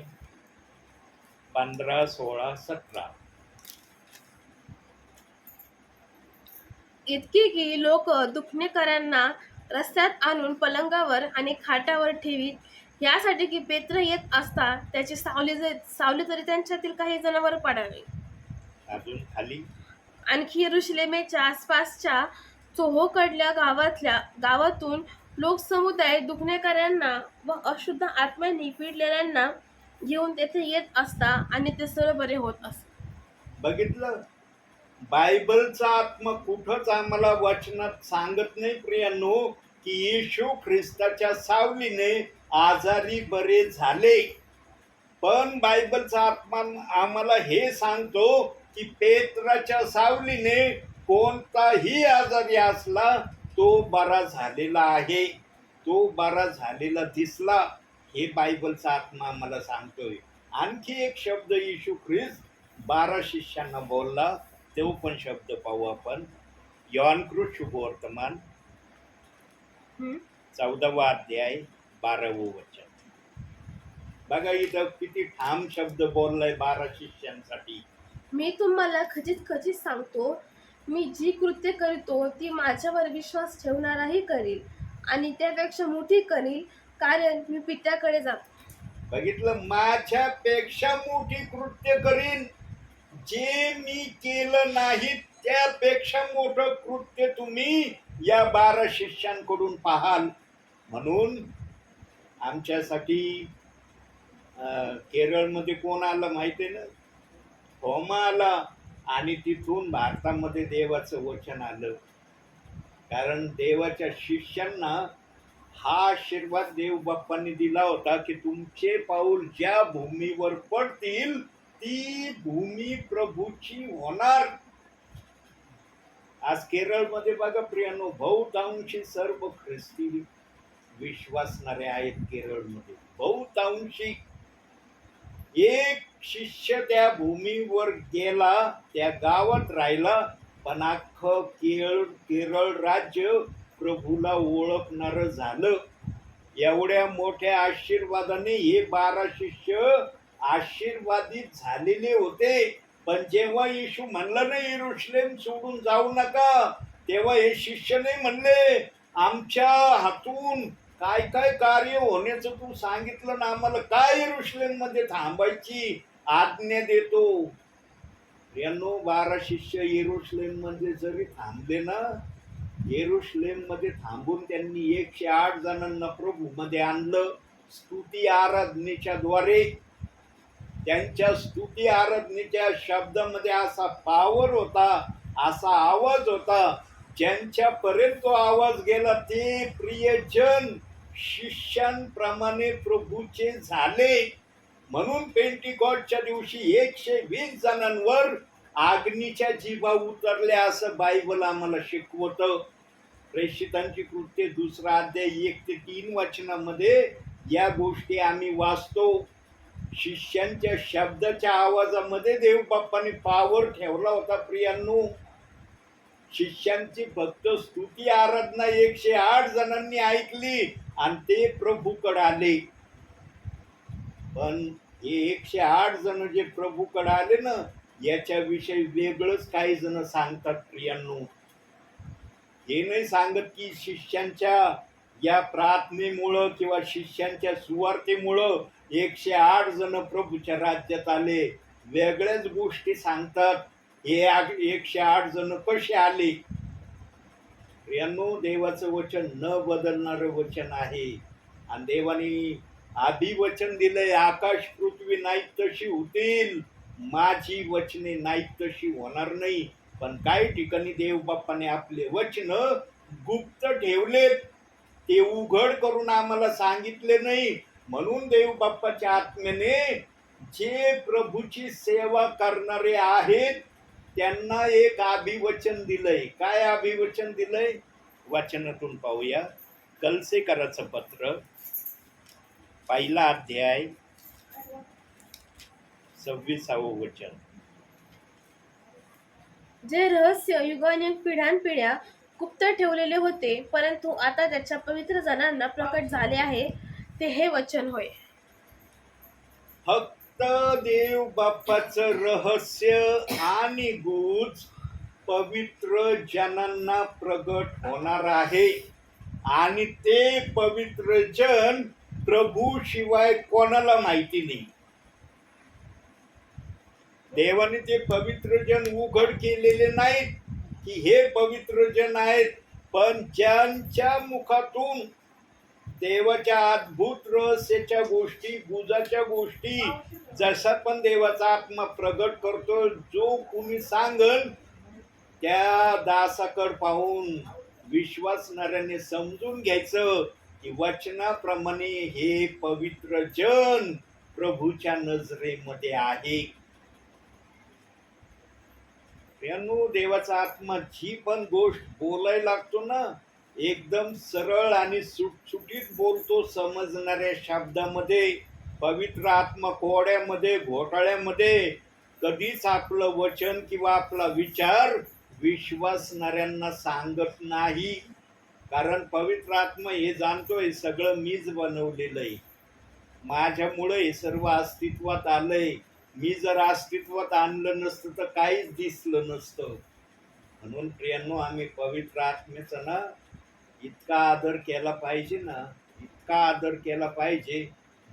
15, 16, 17. इतकी की लोक दुखणेकरांना रस्त्यात आणून पलंगावर आणि खाटावर ठेवीत, यासाठी की पेत्र येत असता त्याची सावली तरी त्यांच्यातील काही जणांवर पडावी. अजून खाली. आणखी येरुशलेमेच्या आसपासच्या चोहोकडल्या गावातून लोकसमुदाय दुखणेकरांना व अशुद्ध आत्म्यांनी पीडलेल्यांना घेऊन तेथे येत असता आणि ते सर्व बरे होत असत. बघितलं, बायबलचा आत्मा कुठंच आम्हाला वचनात सांगत नाही प्रियांनो की येशू ख्रिस्ताच्या सावलीने आजारी बरे झाले, पण बायबलचा आत्मा आम्हाला हे सांगतो की पेत्राच्या सावलीने कोणताही आजारी असला तो बरा झालेला आहे, तो बरा झालेला दिसला, हे बायबलचा आत्मा आम्हाला सांगतोय. आणखी एक शब्द येशू ख्रिस्त 12 शिष्यांना बोलला, तो पण शब्द पाहू आपण. योहानकृत शुभवर्तमान 14वा अध्याय 12वं वचन. बघा इथं किती ठाम शब्द बोललाय 12 शिष्यांसाठी. मी तुम्हाला खचित खचित सांगतो, मी जी कृत्य करीतो ती माझ्यावर विश्वास ठेवणाराही करील, आणि त्यापेक्षा मोठी करील, कारण मी पित्याकडे जातो. बघितलं, माझ्यापेक्षा मोठी कृत्य करीन, जे मी केलं नाही त्यापेक्षा मोठं कृत्य तुम्ही या 12 शिष्यांकडून पाहाल. म्हणून आमच्यासाठी केरळमध्ये कोण आलं माहितीये ना? थोमा आला, आणि तिथून भारतामध्ये देवाचं वचन आलं. कारण देवाच्या शिष्यांना हा आशीर्वाद देव बाप्पांनी दिला होता की तुमचे पाऊल ज्या भूमीवर पडतील ती भूमी प्रभूची होणार. आज केरळमध्ये बघा प्रियानो, बहुतांशी सर्व ख्रिस्ती विश्वासणारे आहेत केरळमध्ये. बहुतांशी. एक शिष्य त्या भूमीवर गेला, त्या गावात राहिला, पण अख्खं केरळ राज्य प्रभूला ओळखणार झालं. एवढ्या मोठ्या आशीर्वादाने हे 12 शिष्य आशीर्वादित झालेले होते. पण जेव्हा येशू म्हणलं ना यरूशलेम सोडून जाऊ नका, तेव्हा हे शिष्य नाही म्हणले आमच्या हातून काय काय कार्य होण्याचं तू सांगितलं ना आम्हाला, काय यरूशलेम मध्ये थांबायची आज्ञा देतो. यांनो 12 शिष्य यरूशलेम मध्ये जरी थांबले ना, यरूशलेम मध्ये थांबून त्यांनी 108 जणांना प्रभू मध्ये आणलं. स्तुती आराधनेच्या द्वारे त्यांच्या स्तुती आराधनेच्या शब्दामध्ये असा पावर होता, असा आवाज होता, ज्यांच्यापर्यंत तो आवाज गेला ते प्रियजन शिष्यांप्रमाणे प्रभूचे झाले. म्हणून पेंटिकॉस्टच्या दिवशी 120 जणांवर अग्नीच्या जिभा उतरल्या असं बायबल आम्हाला शिकवतं. प्रेषितांची कृत्ये 2 अध्याय 1 ते 3 वचनामध्ये या गोष्टी आम्ही वाचतो. शिष्यांच्या शब्दाच्या आवाजामध्ये देव बाप्पाने पावर ठेवला होता. प्रियांनो, शिष्यांची फक्त स्तुती आराधना 108 जणांनी ऐकली आणि ते प्रभूकडे आले. पण हे 108 जण जे प्रभूकडे आले ना, याच्याविषयी वेगळंच काही जण सांगतात. प्रियांनो, हे नाही सांगत की शिष्यांच्या या प्रार्थनेमुळं किंवा शिष्यांच्या सुवार्तेमुळं 108 जण प्रभूच्या राज्यात आले. वेगळ्याच गोष्टी सांगतात. हे 108 जण कसे आले? प्रियांनो, देवाचं वचन न बदलणारं वचन आहे. आणि देवाने आधी वचन दिलंय, आकाश पृथ्वी नाहीत तशी होतील, माझी वचने नाहीत तशी होणार नाही. पण काही ठिकाणी देव बाप्पाने आपले वचन गुप्त ठेवलेत, ते उघड करून आम्हाला सांगितले नाही. म्हणून देव बाप्पाच्या आत्म्याने जे प्रभूची सेवा करणारे आहेत त्यांना एक अभिवचन दिलंय. काय अभिवचन दिलंय? वचनातून पाहूया. कलसेकराचं पत्र 1 अध्याय 26वं वचन. जे रहस्य युगानुयुग पिढ्यानपिढ्या गुप्त ठेवलेले होते, परंतु आता त्याच्या पवित्र जनांना प्रकट झाले आहे, ते हे वचन होय. फक्त देव बाप्पाचं रहस्य आणि गुज पवित्र जनांना प्रगट होणार आहे. आणि ते पवित्र जन प्रभू शिवाय कोणाला माहिती नाही. देवाने ते पवित्र जन उघड केलेले नाहीत की हे पवित्र जन आहेत, पण ज्यांच्या मुखातून देवाच्या अद्भुत रहस्याच्या गोष्टी, गुजाच्या गोष्टी, जसा पण देवाचा आत्मा प्रगट करतो, जो कुणी सांगल त्या दासाकड पाहून विश्वासणाऱ्याने समजून घ्यायचं की वचनाप्रमाणे हे पवित्र जन प्रभूच्या नजरेमध्ये आहे. देवाचा आत्मा जी पण गोष्ट बोलायला लागतो ना, एकदम सरळ आणि सुटसुटीत बोलतो, समजणाऱ्या शब्दामध्ये. पवित्र आत्मा कोड्यामध्ये, घोटाळ्यामध्ये कधीच आपलं वचन किंवा आपला विचार विश्वासणाऱ्यांना सांगत नाही. कारण पवित्र आत्मा हे जाणतो हे सगळं मीच बनवलेलं आहे, माझ्यामुळे हे सर्व अस्तित्वात आलंय. मी जर अस्तित्वात आणलं नसतं तर काहीच दिसलं नसतं. म्हणून प्रियांनो, आम्ही पवित्र आत्म्याचा ना इतका आदर केला पाहिजे ना, इतका आदर केला पाहिजे,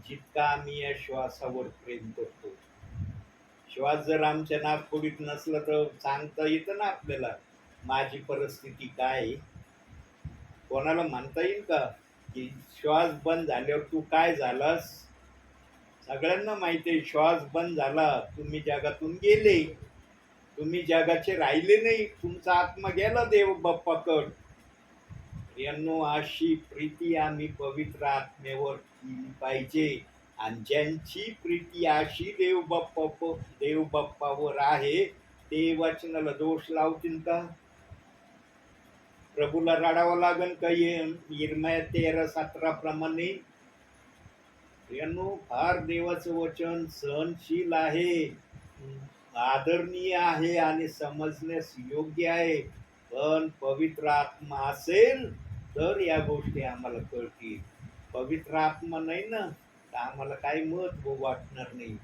जितका आम्ही या श्वासावर प्रेम करतो. श्वास जर आमच्या नाकपुडीत नसला तर सांगता येतं ना आपल्याला, माझी परिस्थिती काय आहे? कोणाला म्हणता येईल का, की श्वास बंद झाल्यावर तू काय झालास? सगळ्यांना माहिती आहे, श्वास बंद झाला, तुम्ही जगातून गेले. तुम्ही जगाचे राहिले नाही, तुमचा आत्मा गेला देव बाप्पाकड. यांनो, अशी प्रीती आम्ही पवित्र आत्मेवर केली पाहिजे. आणि ज्यांची प्रीती अशी देव बाप्पावर आहे, ते वचनाला दोष लावतील का? प्रभूला रडावं लागेल का? इर्मया 13:17 प्रमाणे. यांनो, फार देवाचं वचन सहनशील आहे, आदरणीय आहे आणि समजण्यास योग्य आहे. पण पवित्र आत्मा असेल तर या गोष्टी आम्हाला कळतील. पवित्र आत्मा नाही ना, तर आम्हाला काही महत्व वाटणार नाही.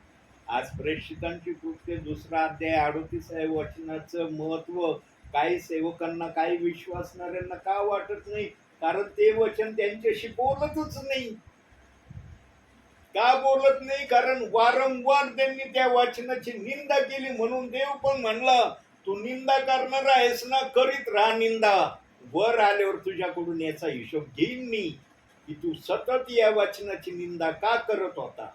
आज प्रेषितांची कृत्य 2 अध्याय 38 वचनाचं महत्व काही सेवकांना, काही विश्वासणाऱ्यांना का वाटत नाही? कारण ते वचन त्यांच्याशी बोलतच नाही. का बोलत नाही? कारण वारंवार त्यांनी त्या वचनाची निंदा केली. म्हणून देव पण म्हणला, तू निंदा करणार आहेस ना, करीत राहा निंदा. वर आल्यावर तुझ्याकडून याचा हिशोब घेईन मी, की तू सतत या वचनाची निंदा का करत होता.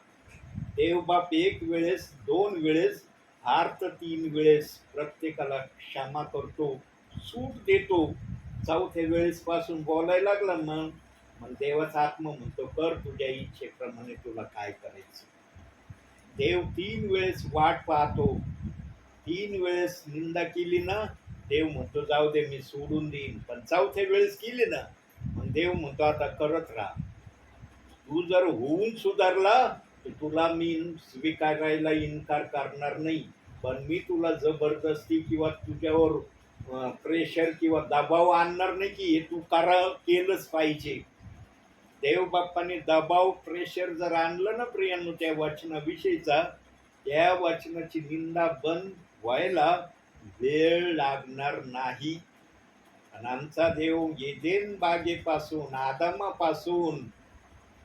देव बाप 1 वेळेस, 2 वेळेस, फार तर 3 वेळेस प्रत्येकाला क्षमा करतो, सूट देतो. 4थ्या वेळेस पासून बोलायला लागला मग देवाचा आत्मा म्हणतो, कर तुझ्या इच्छेप्रमाणे तुला काय करायचं. देव 3 वेळेस वाट पाहतो. 3 वेळेस निंदा केली ना, देव म्हणतो जाऊ दे, मी सोडून देईन. पण 4थ्या वेळेस केली ना, मग देव म्हणतो आता करत राहा. तू जर होऊन सुधारला तर तुला मी स्वीकारायला इन्कार करणार नाही. पण मी तुला जबरदस्ती किंवा तुझ्यावर प्रेशर किंवा दबाव आणणार नाही, की हे तू केलंच पाहिजे. देव बाप्पाने दबाव, प्रेशर जर आणलं ना प्रियांनो त्या वचनाविषयीचा, त्या वचनाची निंदा बंद व्हायला वेळ लागणार नाही. आणि आमचा देव एदेन बागेपासून, आदामापासून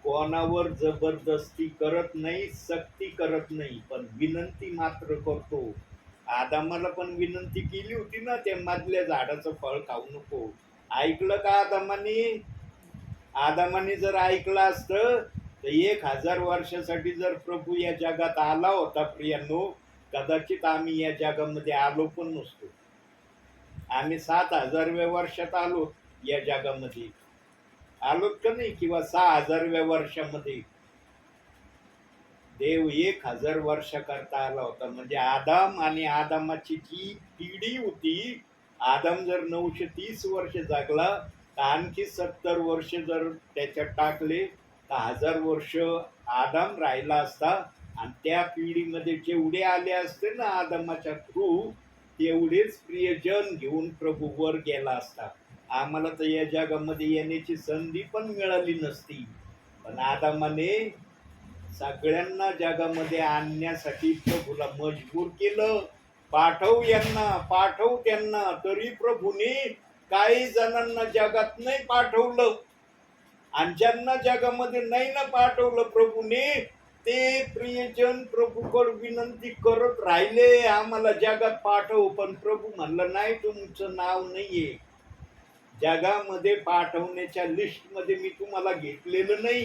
कोणावर जबरदस्ती करत नाही, सक्ती करत नाही, पण विनंती मात्र करतो. आदामाला पण विनंती केली होती ना, त्या मधल्या झाडाचं फळ खाऊ नको. ऐकलं का आदामाने? आदामाने जर ऐकलं असतं तर 1000 वर्षासाठी जर प्रभू या जगात आला होता प्रियांनो, कदाचित आम्ही या जगामध्ये आलो पण नसतो. आम्ही 7000व्या वर्षात आलो या जगामध्ये, आलोत का नाही? किंवा 6000व्या वर्षामध्ये. देव 1000 वर्षाकरता आला होता. म्हणजे आदाम आणि आदामाची जी पिढी होती, आदाम जर 930 वर्ष जगला तर आणखी 70 वर्ष जर त्याच्यात टाकले तर 1000 वर्ष आदाम राहिला असता. आणि त्या पिढीमध्ये जेवढे आले असते ना आदामाच्या थ्रू, तेवढेच प्रियजन घेऊन प्रभू वर गेला असता. आम्हाला तर या जगामध्ये येण्याची संधी पण मिळाली नसती. पण आदामाने सगळ्यांना जगामध्ये आणण्यासाठी प्रभूला मजबूर केलं. पाठव यांना, पाठव त्यांना. तरी प्रभूने काही जणांना जगात नाही पाठवलं. आणि ज्यांना जगामध्ये नाही ना पाठवलं प्रभूने, ते प्रियजन प्रभूकडे विनंती करत राहिले, आम्हाला जगात पाठव. पण प्रभू म्हणलं नाही, तुमचं नाव नाहीये जगामध्ये पाठवण्याच्या लिस्टमध्ये, मी तुम्हाला घेतलेलं नाही.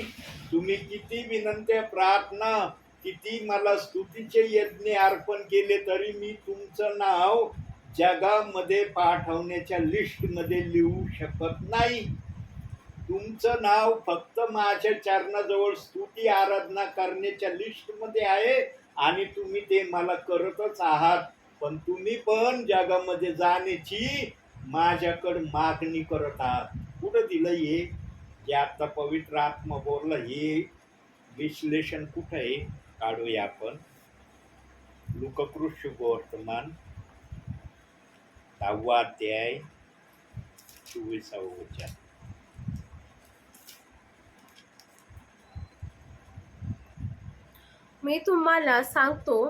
तुम्ही किती विनंत्या, प्रार्थना, किती मला स्तुतीचे यज्ञ अर्पण केले, तरी मी तुमचं नाव जगामध्ये पाठवण्याच्या लिस्टमध्ये लिहू शकत नाही. तुमचं नाव फक्त माझ्या चरणाजवळ स्तुती आराधना करण्याच्या लिस्टमध्ये आहे. आणि तुम्ही ते मला करतच आहात. पण तुम्ही पण जगामध्ये जाण्याची माझ्याकडे मागणी करत आहात. कुठं दिलं हे? जे आता पवित्र आत्मा बोलला, हे विश्लेषण कुठं आहे? काढूया आपण. लूकाकृत शुभवर्तमान 10 अध्याय 24 वचन. मी तुम्हाला सांगतो,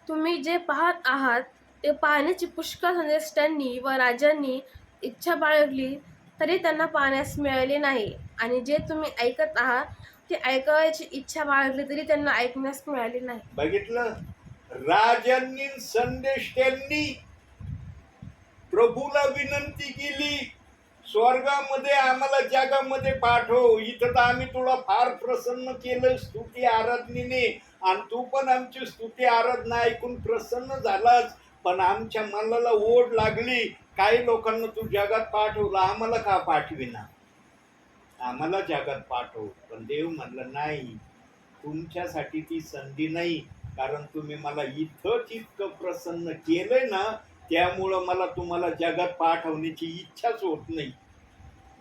तुम्ही जे पाहत आहात ते पाहण्याची पुष्कळ श्रेष्ठींनी व राजांनी इच्छा बाळगली, तरी त्यांना पाहण्यास मिळाले नाही, आणि जे तुम्ही ऐकत आहात ते ऐकायची इच्छा बाळगली तरी त्यांना ऐकण्यास मिळाले नाही. बघितलं, राजांनी संदेश त्यांनी प्रभूला विनंती केली, स्वर्गामध्ये आम्हाला जगामध्ये पाठव, इथं तर आम्ही तुला फार प्रसन्न केलं स्तुती आराधनेने, आणि तू पण आमची स्तुती आराधना ऐकून प्रसन्न झालास, पण आमच्या मनाला ओढ लागली, काही लोकांना तू जगात पाठवलं, आम्हाला का पाठविना, आम्हाला जगात पाठव. पण देव म्हणलं नाही, तुमच्यासाठी ती संधी नाही, कारण तुम्ही मला इथंच इतकं प्रसन्न केलंय ना, त्यामुळं मला तुम्हाला जगात पाठवण्याची इच्छाच होत नाही.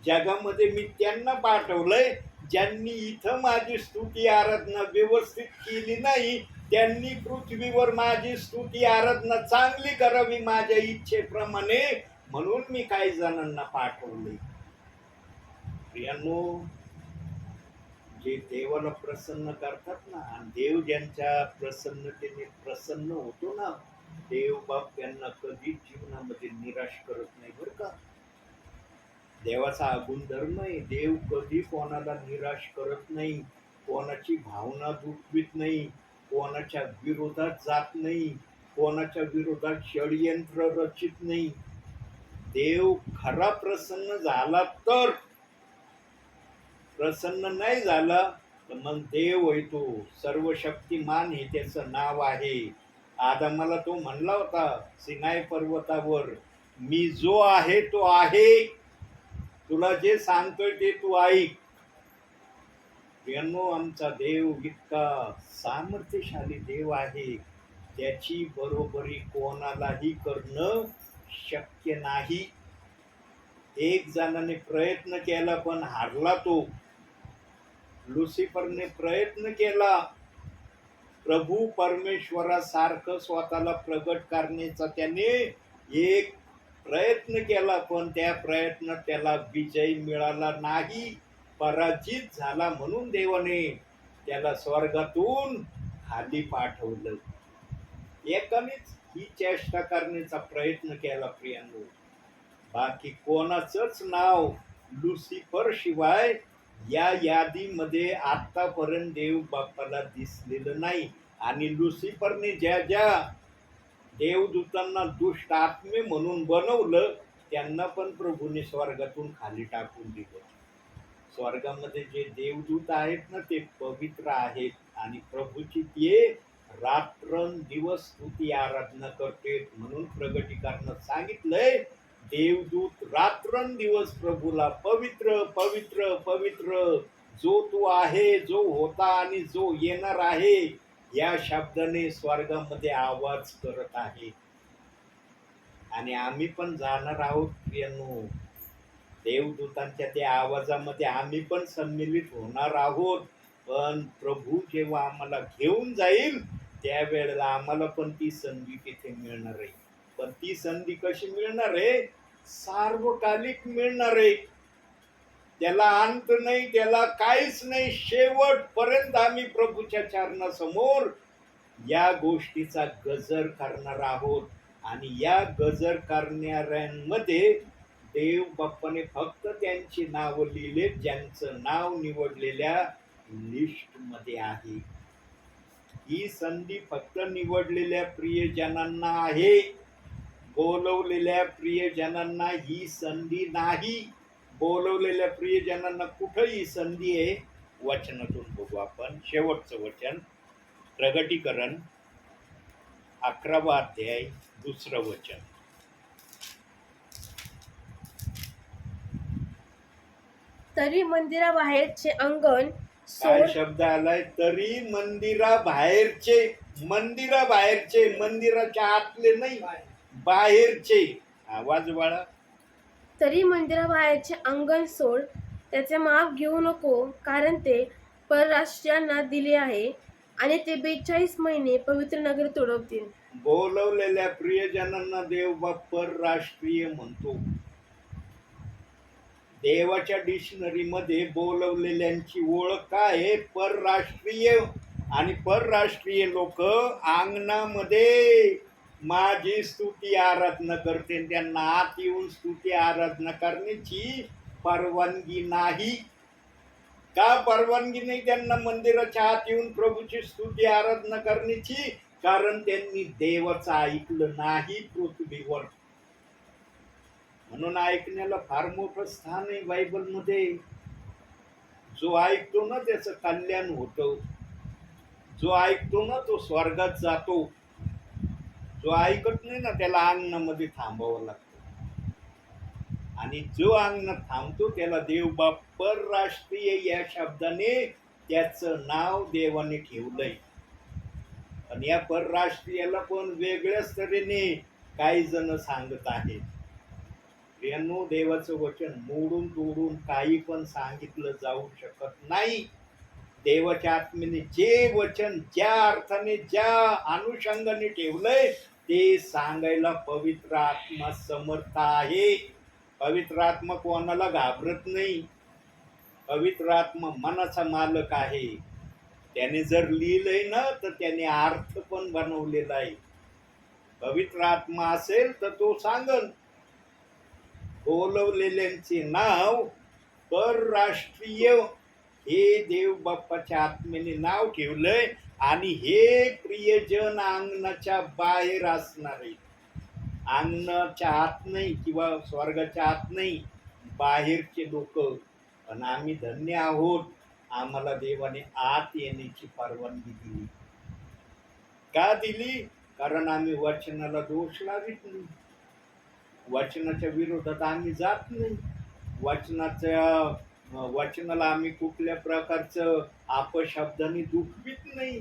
जगामध्ये मी त्यांना पाठवलंय ज्यांनी इथं माझी स्तुती आराधना व्यवस्थित केली नाही, त्यांनी पृथ्वीवर माझी स्तुती आराधना चांगली करावी माझ्या इच्छेप्रमाणे, म्हणून मी काही जणांना पाठवले. प्रियांनो, जे देवाला प्रसन्न करतात ना, आणि देव ज्यांच्या प्रसन्नतेने प्रसन्न होतो ना, देव बाप त्यांना कधीच जीवनामध्ये निराश करत नाही बरं का. देवाचा हा गुणधर्म आहे, देव कधी कोणाला निराश करत नाही, कोणाची भावना दुखवीत नाही, कोणाच्या विरोधात जात नाही, कोणाच्या विरोधात षडयंत्र रचित नाही. देव खरा प्रसन्न झाला तर, प्रसन्न नाही झाला तर मग देव होय तो सर्वशक्तिमान, हे त्याचं नाव आहे. आदमाला तो म्हणला होता सिनाई पर्वतावर, मी जो आहे तो आहे, तुला जे सांगतोय ते तू ऐक. प्रियांनो, आमचा देव इतका सामर्थ्यशाली देव आहे, त्याची बरोबरी कोणालाही करणं शक्य नाही. एक जणाने प्रयत्न केला पण हारला तो. लुसिफरने प्रयत्न केला, प्रभू परमेश्वरासारखं स्वतःला प्रगट करण्याचा त्याने एक प्रयत्न केला, पण त्या प्रयत्नात त्याला विजय मिळाला नाही, पराजित झाला. म्हणून देवाने त्याला स्वर्गातून खाली पाठवलं. एकानेच ही चेष्टा करण्याचा प्रयत्न केला प्रियांनो, बाकी कोणाचंच नाव लुसिफर शिवाय या यादीमध्ये आतापर्यंत देव बाप्पाला दिसलेलं नाही. आणि लुसिफरने ज्या ज्या देवदूतांना दुष्ट आत्मे म्हणून बनवलं, त्यांना पण प्रभूने स्वर्गातून खाली टाकून दिलं. स्वर्गामध्ये जे देवदूत आहेत ना, ते पवित्र आहेत, आणि प्रभूची ते रात्रंदिवस स्तुती आराधना करते. म्हणून प्रगटीकरणात सांगितलंय, देवदूत रात्रंदिवस प्रभूला पवित्र पवित्र पवित्र, जो तू आहे, जो होता आणि जो येणार आहे, या शब्दाने स्वर्गामध्ये आवाज करत आहे. आणि आम्ही पण जाणार आहोत प्रियांनो, देवदूतांच्या त्या आवाजामध्ये आम्ही पण सम्मिलित होणार आहोत. पण प्रभू जेव्हा आम्हाला घेऊन जाईल, त्यावेळेला आम्हाला पण ती संधी तिथे मिळणार आहे. पण ती संधी कशी मिळणार आहे? सार्वकालिक मिळणार आहे. त्याला अंत नाही, त्याला काहीच नाही, शेवटपर्यंत आम्ही प्रभूच्या चरणासमोर या गोष्टीचा गजर करणार आहोत. आणि या गजर करणाऱ्यांमध्ये देव बाप्पाने फक्त त्यांची नाव लिहिले, ज्यांचं नाव निवडलेल्या लिस्ट मध्ये आहे. ही संधी फक्त निवडलेल्या प्रियजनांना आहे, बोलवलेल्या प्रियजनांना ही संधी नाही. बोलवलेल्या प्रियजनांना कुठं ही संधी आहे? वचनातून बघू आपण. शेवटचं वचन, प्रगटीकरण 11वा अध्याय 2रं वचन. तरी मंदिराबाहेरचे अंगण काय सोड, शब्द आलाय? तरी मंदिराबाहेरचे. मंदिराबाहेरचे, मंदिराच्या आतले नाही, बाहेरचे. आवाज वाढा. तरी मंदिराबाहेरचे अंगण सोड, त्याचे माप घेऊ नको, कारण ते परराष्ट्रीयांना दिले आहे, आणि ते 42 महिने पवित्र नगर तुडवतील. बोलवलेल्या प्रियजनांना देव बाप परराष्ट्रीय म्हणतो. देवाच्या डिक्शनरीमध्ये बोलवलेल्यांची ओळख काय आहे? परराष्ट्रीय. आणि परराष्ट्रीय लोक अंगणामध्ये माझी स्तुती आराधना करते, त्यांना आत येऊन स्तुती आराधना करण्याची परवानगी नाही. का परवानगी नाही त्यांना मंदिराच्या आत येऊन प्रभूची स्तुती आराधना करण्याची? कारण त्यांनी देवाचं ऐकलं नाही पृथ्वीवर. म्हणून ऐकण्याला फार मोठं स्थान आहे बायबलमध्ये. जो ऐकतो ना त्याचं कल्याण होतं. जो ऐकतो ना तो स्वर्गात जातो. जो ऐकत नाही ना त्याला अंगणामध्ये थांबावं लागतं. आणि जो अंगणात थांबतो त्याला देव बाप परराष्ट्रीय या शब्दाने त्याचं नाव देवाने ठेवलंय. पण या परराष्ट्रीयाला पण वेगळ्याच तऱ्हेने काही जण सांगत आहेत. प्रियांनो, देवाचं वचन मोडून तोडून काही पण सांगितलं जाऊ शकत नाही. देवाच्या आत्म्याने जे वचन ज्या अर्थाने ज्या अनुषंगाने ठेवलंय ते सांगायला पवित्र आत्मा समर्थ आहे. पवित्र आत्मा कोणाला घाबरत नाही. पवित्र आत्मा मनाचा मालक आहे. त्याने जर लिहिलंय ना तर त्याने अर्थ पण बनवलेला आहे. पवित्र आत्मा असेल तर तो सांगन. बोलवलेल्यांचे नाव परराष्ट्रीय हे देव बाप्पाच्या आत्म्याने नाव ठेवलंय. आणि हे प्रियजन अंगणाच्या बाहेर असणार आहे. अंगणाच्या आत नाही किंवा स्वर्गाच्या आत नाही, बाहेरचे लोक. पण आम्ही धन्य आहोत, आम्हाला देवाने आत येण्याची परवानगी दिली. का दिली? कारण आम्ही वचनाला दोष लावित नाही. वचनाच्या विरोधात आम्ही जात नाही. वचनाला आम्ही कुठल्या प्रकारचं अपशब्दाने दुखवित नाही.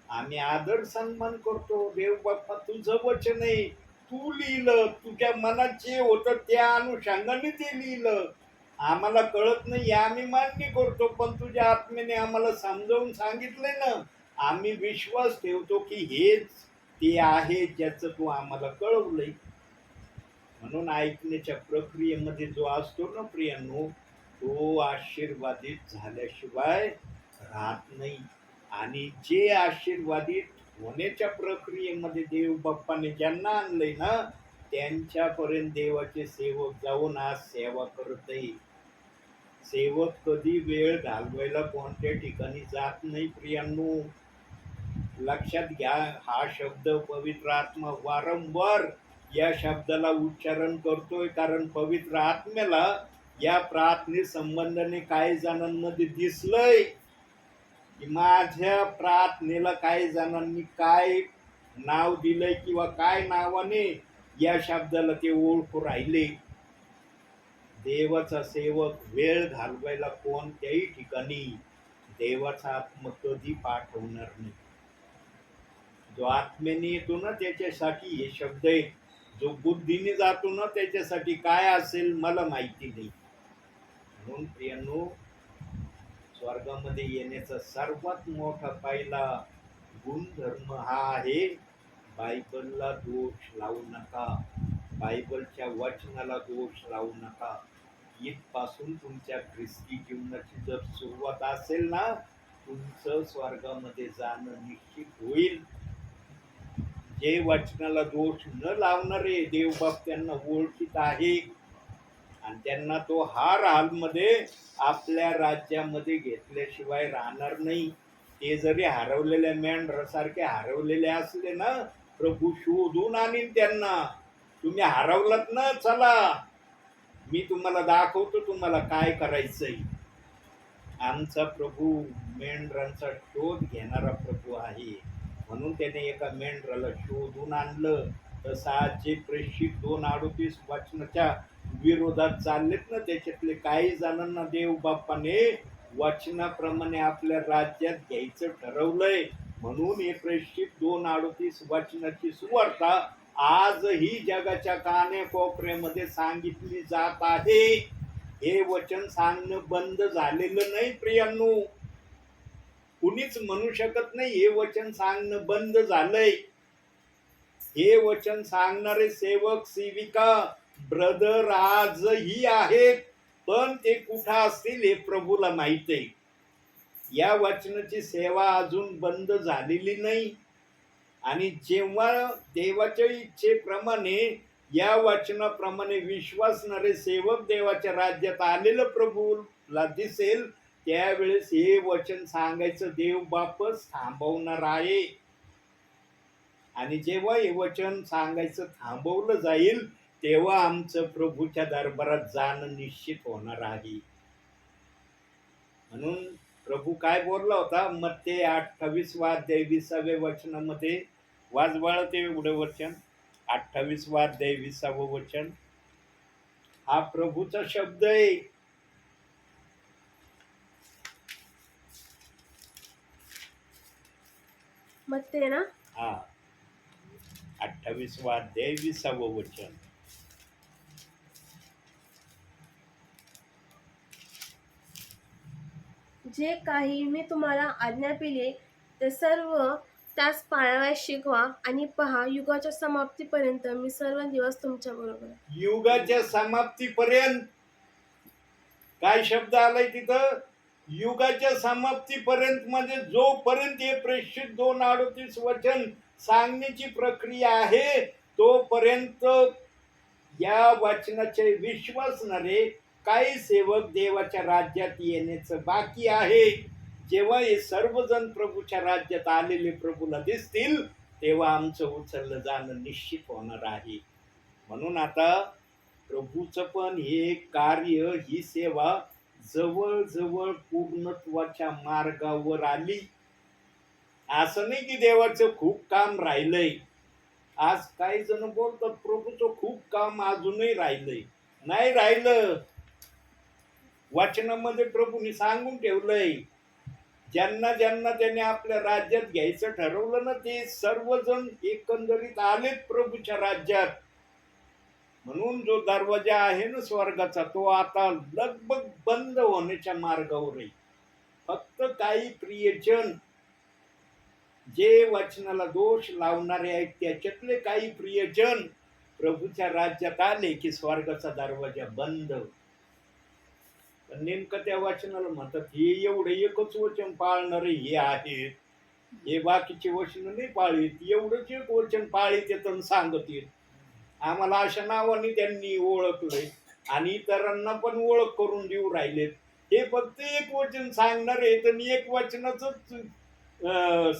आम्ही आदर सन्मान करतो. देव बाप्पा तुझं वचन आहे, तू लिहिलं, तुझ्या मनात जे होतं त्या अनुषंगाने ते लिहिलं. आम्हाला कळत नाही आम्ही मान्य करतो, पण तुझ्या आत्म्याने आम्हाला समजावून सांगितलंय ना, आम्ही विश्वास ठेवतो की हेच ते आहे ज्याचं तू आम्हाला कळवलंय. म्हणून ऐकण्याच्या प्रक्रियेमध्ये जो असतो ना प्रियांनो, तो आशीर्वादित झाल्याशिवाय राहत नाही. आणि जे आशीर्वादित होण्याच्या प्रक्रियेमध्ये देव बाप्पाने ज्यांना आणलंय ना त्यांच्यापर्यंत देवाचे सेवक जाऊन आज सेवा करत आहे. सेवक कधी वेळ घालवायला कोणत्या ठिकाणी जात नाही प्रियांनो. लक्षात घ्या, हा शब्द पवित्र आत्मा वारंवार या शब्दाला उच्चारण करतोय. कारण पवित्र आत्म्याला या प्रार्थने संबंधाने काही जणांमध्ये दिसलंय की माझ्या प्रार्थनेला काही जणांनी काय नाव दिलंय किंवा काय नावाने या शब्दाला ते ओळखू राहिले. देवाचा सेवक वेळ घालवायला कोणत्याही ठिकाणी देवाचा आत्मा कधी पाठवणार नाही. जो आत्म्याने येतो ना त्याच्यासाठी हे शब्द आहे. जो बुद्धीने जातो ना त्याच्यासाठी काय असेल मला माहिती नाही. म्हणून प्रियांनो, स्वर्गामध्ये येण्याचा सर्वात मोठा पहिला गुणधर्म हा आहे, बायबलला दोष लावू नका. बायबलच्या वचनाला दोष लावू नका. इथपासून तुमच्या ख्रिस्ती जीवनाची जर सुरुवात असेल ना, तुमचं स्वर्गामध्ये जाणं निश्चित होईल. जे वचनाला दोष न लावणारे देवबाप त्यांना ओळखीत आहे आणि त्यांना तो हार हालमध्ये आपल्या राज्यामध्ये घेतल्याशिवाय राहणार नाही. ते जरी हरवलेल्या मेंढरासारखे हरवलेले असले ना, प्रभू शोधून आणीन त्यांना. तुम्ही हरवलात ना, चला मी तुम्हाला दाखवतो तुम्हाला काय करायचंय. आमचा प्रभू मेंढरांचा शोध घेणारा प्रभू आहे. म्हणून त्याने एका मेंढराला शोधून आणलं. तसं आज जे प्रेषित 2:38 वचनाच्या विरोधात चाललेत ना, त्याच्यातले काही जणांना देव बाप्पाने वचनाप्रमाणे आपल्या राज्यात घ्यायचं ठरवलंय. म्हणून हे प्रेषित 2:38 वचनाची सुवार्ता आजही जगाच्या कानाकोपऱ्यामध्ये सांगितली जात आहे. हे वचन सांगणं बंद झालेलं नाही प्रियांनो. कुणीच म्हणू शकत नाही हे वचन सांगणं बंद झालंय. हे वचन सांगणारे सेवक सेविका ब्रदर आजही आहेत, पण ते कुठं असतील हे प्रभूला माहित आहे. या वचनाची सेवा अजून बंद झालेली नाही. आणि जेव्हा देवाच्या इच्छेप्रमाणे या वचनाप्रमाणे विश्वासणारे सेवक देवाच्या राज्यात आलेलं प्रभूला दिसेल, त्यावेळेस हे वचन सांगायचं देव बापच थांबवणार आहे. आणि जेव्हा हे वचन सांगायचं थांबवलं जाईल, तेव्हा आमचं प्रभूच्या दरबारात जाणं निश्चित होणार आहे. म्हणून प्रभू काय बोलला होता मत्ते 28 अध्याय 20व्या वचनामध्ये, वाजवाळ ते एवढं वचन, 28 अध्याय 20वं वचन, हा प्रभूचा शब्द आहे. मग ते ना हा 28 अध्याय 20वं वचन. जे काही मी तुम्हाला आज्ञा दिली ते सर्व त्यास पाळावयास शिकवा आणि पहा युगाच्या समाप्तीपर्यंत मी सर्व दिवस तुमच्या बरोबर आहे. युगाच्या समाप्तीपर्यंत, काय शब्द आलाय तिथं? युगाच्या समाप्तीपर्यंत, म्हणजे जोपर्यंत हे प्रेषित 2:38 वचन सांगण्याची प्रक्रिया आहे, तोपर्यंत या वचनाचे विश्वासणारे काही सेवक देवाच्या राज्यात येण्याचं बाकी आहे. जेव्हा हे सर्वजण प्रभूच्या राज्यात आलेले प्रभूला दिसतील, तेव्हा आमचं उचललं जाणं निश्चित होणार आहे. म्हणून आता प्रभूचं पण हे कार्य, ही सेवा जवळजवळ पूर्णत्वाच्या मार्गावर आली. असं नाही की देवाचं खूप काम राहिलंय. आज काही जण बोलतात प्रभूचं खूप काम अजूनही राहिलंय. नाही राहिलं. वचनामध्ये प्रभूने सांगून ठेवलंय, ज्यांना ज्यांना त्याने आपल्या राज्यात घ्यायचं ठरवलं ना, ते सर्वजण एकंदरीत आलेत प्रभूच्या राज्यात. म्हणून जो दरवाजा आहे ना स्वर्गाचा, तो आता लगभग बंद होण्याच्या मार्गावर आहे. फक्त काही प्रियजन जे वचनाला दोष लावणारे आहेत, त्याच्यातले काही प्रियजन प्रभूच्या राज्यात आले की स्वर्गाचा दरवाजा बंद. नेमकं त्या वचनाला म्हणतात, हे एवढे एकच वचन पाळणारे हे आहेत, हे बाकीचे वचन नाही पाळीत, एवढंच एक वचन पाळीत येतं सांगत येत. आम्हाला अशा नावाने त्यांनी ओळखलंय आणि इतरांना पण ओळख करून देऊ राहिलेत. हे फक्त एक वचन सांगणार आहेत आणि एक वचनाच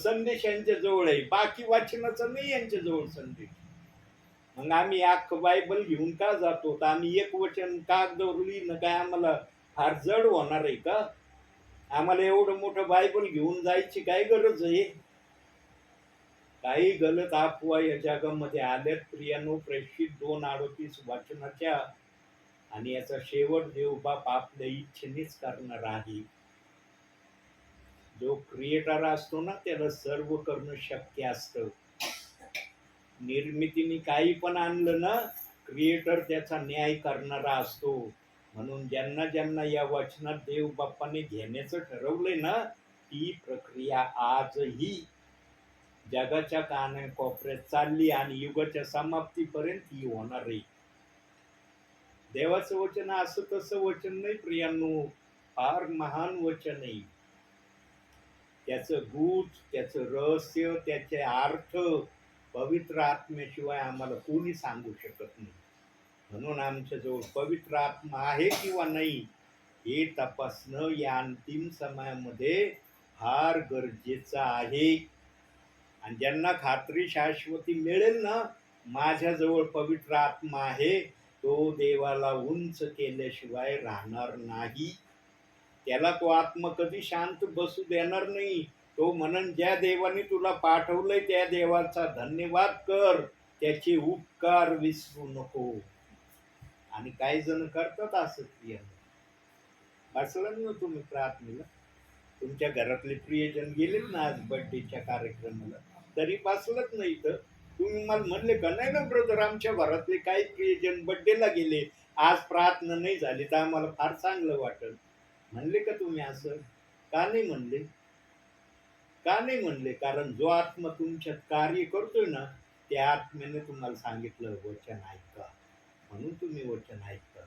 संदेश यांच्या जवळ आहे, बाकी वाचनाचा नाही यांच्या जवळ संदेश. मग आम्ही अख्खं बायबल घेऊन का जातो? तर आम्ही एक वचन कागदावर लिहिणं काय आम्हाला फार जड होणार आहे का? आम्हाला एवढं मोठं बायबल घेऊन जायची काय गरज आहे? काही गलत अफवा या जगामध्ये आल्यात प्रियानो, प्रेषित 2:38 वचनाच्या, आणि याचा शेवट देव बाप आपल्या इच्छेनेच करणार आहे. जो क्रिएटर असतो ना, त्याला सर्व करणं शक्य असतं. निर्मितीने काही पण आणलं ना, क्रिएटर त्याचा न्याय करणारा असतो. म्हणून ज्यांना ज्यांना या वचनात देव बाप्पाने घेण्याचं ठरवलंय ना, ती प्रक्रिया आजही जगाच्या कानाकोपऱ्यात चालली आणि युगाच्या समाप्तीपर्यंत ही होणार आहे. देवाचं वचन असं तसं वचन नाही प्रियांनो, फार महान वचन आहे. त्याचं गूढ, त्याचं रहस्य, त्याचे अर्थ पवित्र आत्म्याशिवाय आम्हाला कोणी सांगू शकत नाही. म्हणून आमच्याजवळ पवित्र आत्मा आहे किंवा नाही हे तपासणं या अंतिम समयामध्ये फार गरजेचं आहे. आणि ज्यांना खात्री शाश्वती मिळेल ना, माझ्याजवळ पवित्र आत्मा आहे, तो देवाला उंच केल्याशिवाय राहणार नाही. त्याला तो आत्मा कधी शांत बसू देणार नाही. तो म्हणन, ज्या देवाने तुला पाठवलंय त्या देवाचा धन्यवाद कर, त्याचे उपकार विसरू नको. आणि काही जण करतात असं. बसलं ना तुम्ही प्रार्थनेला, तुमच्या घरातले प्रियजन गेलेत ना आज बर्थडेच्या कार्यक्रमाला, तरी बसलत नाही. तर तुम्ही मला म्हणले का नाही ना ब्रदर, आमच्या घरातले काही प्रियजन बर्थडेला गेले, आज प्रार्थना नाही झाली तर आम्हाला फार चांगलं वाटलं. म्हणले का तुम्ही असं? का नाही म्हणले? का नाही म्हणले? कारण जो आत्मा तुमच्यात कार्य करतोय ना, त्या आत्म्याने तुम्हाला सांगितलं वचन ऐका, म्हणून तुम्ही वचन ऐकता.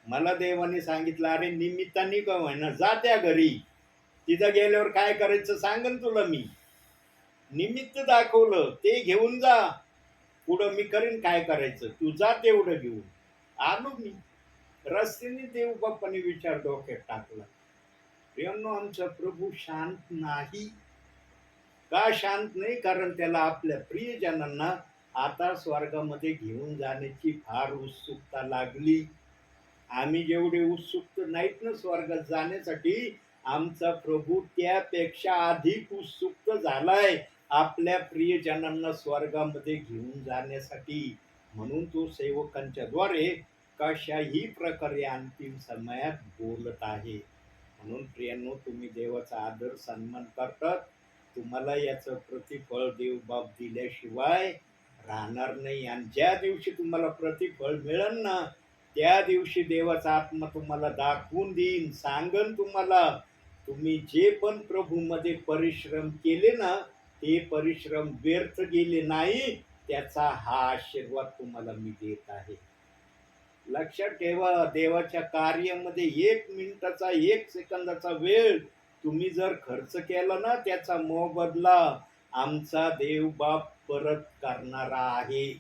मला देवाने सांगितलं, अरे निमित्ताने का होईना जा त्या घरी, तिथं गेल्यावर काय करायचं सांगन तुला मी. निमित्त दाखवलं, ते घेऊन जा. पुढं मी करीन काय करायचं, तू जा तेवढं घेऊन. आलो मी. रस्त्याने देव बाप्पाने विचार डोक्यात टाकला. प्रियांनो, आमचा प्रभू शांत नाही. का शांत नाही? कारण त्याला आपल्या प्रियजनांना आता स्वर्गामध्ये घेऊन जाण्याची फार उत्सुकता लागली. आम्ही जेवढे उत्सुक नाहीत ना स्वर्गात जाण्यासाठी, आमचा प्रभू त्यापेक्षा अधिक उत्सुक झालाय आपल्या प्रियजनांना स्वर्गामध्ये घेऊन जाण्यासाठी. म्हणून तो सेवकांच्या द्वारे कशाही प्रकारे अंतिम समयात बोलत आहे. म्हणून प्रियांनो, तुम्ही देवाचा आदर सन्मान करतात, तुम्हाला याचं प्रतिफळ देव बाप दिल्याशिवाय राहणार नाही. आणि ज्या दिवशी तुम्हाला प्रतिफळ मिळेल ना, त्या दिवशी देवाचा आत्मा तुम्हाला दाखवून देईन, सांगन तुम्हाला, तुम्ही जे पण प्रभूमध्ये परिश्रम केले ना, ते परिश्रम व्यर्थ गेले नाही. त्याचा हा आशीर्वाद तुम्हाला मी देत आहे. लक्षात ठेवा, देवाच्या कार्यामध्ये 1 मिनिटाचा, 1 सेकंदाचा वेळ तुम्ही जर खर्च केला ना, त्याचा मोबदला आमचा देव बाप परत करणारा आहे.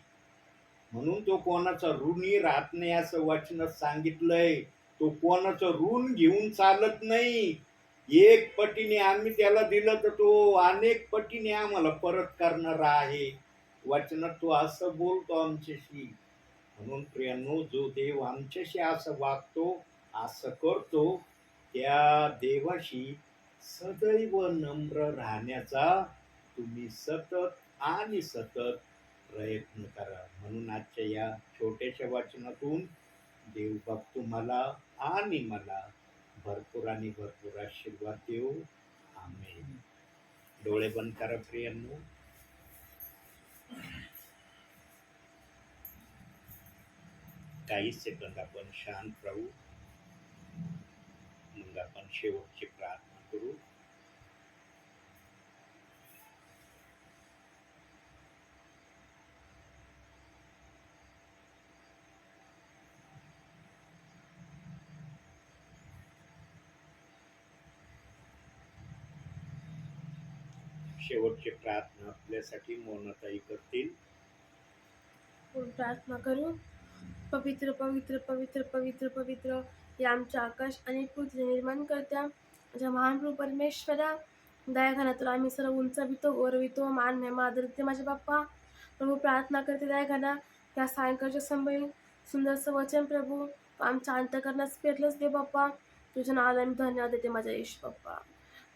म्हणून तो कोणाचा ऋणी राहत नाही असं वचनात सांगितलंय. तो कोणाचं ऋण घेऊन चालत नाही. 1 पटीने आम्ही त्याला दिलं तर तो अनेक पटीने आम्हाला परत करणारा आहे. वचनात तो असं बोलतो आमच्याशी. म्हणून प्रियांनो, जो देव आमच्याशी असं वागतो, असं करतो, त्या देवाशी सदैव नम्र राहण्याचा तुम्ही सतत आणि सतत प्रयत्न करा. म्हणून आजच्या या छोट्याशा वाचनातून देवबाप तुम्हाला आणि मला भरपूर आणि भरपूर आशीर्वाद देऊ. आमेन. डोळे बंद करा प्रियांनो. काही सेकंद आपण शांत राहू. मग आपण शेवटची प्रार्थना करू. शेवटची प्रार्थना आपल्यासाठी मोनाताई करतील. आपण प्रार्थना करू. पवित्र पवित्र पवित्र पवित्र पवित्र हे आमच्या आकाश आणि पृथ्वी निर्माण करत्या माझ्या महान प्रभू परमेश्वरा, दयाघना तुला आम्ही सर्व उंचवितो, गौरवितो, मान महिमा आदर देते माझे बाप्पा. प्रभू प्रार्थना करते दयाघना त्या सायंकाळच्या संबळी सुंदरसं वचन प्रभू तू आमच्या अंतकरणास पेरलंच दे बाप्पा. तुझ्या नावाला मी धन्यवाद देते माझ्या येश बाप्पा.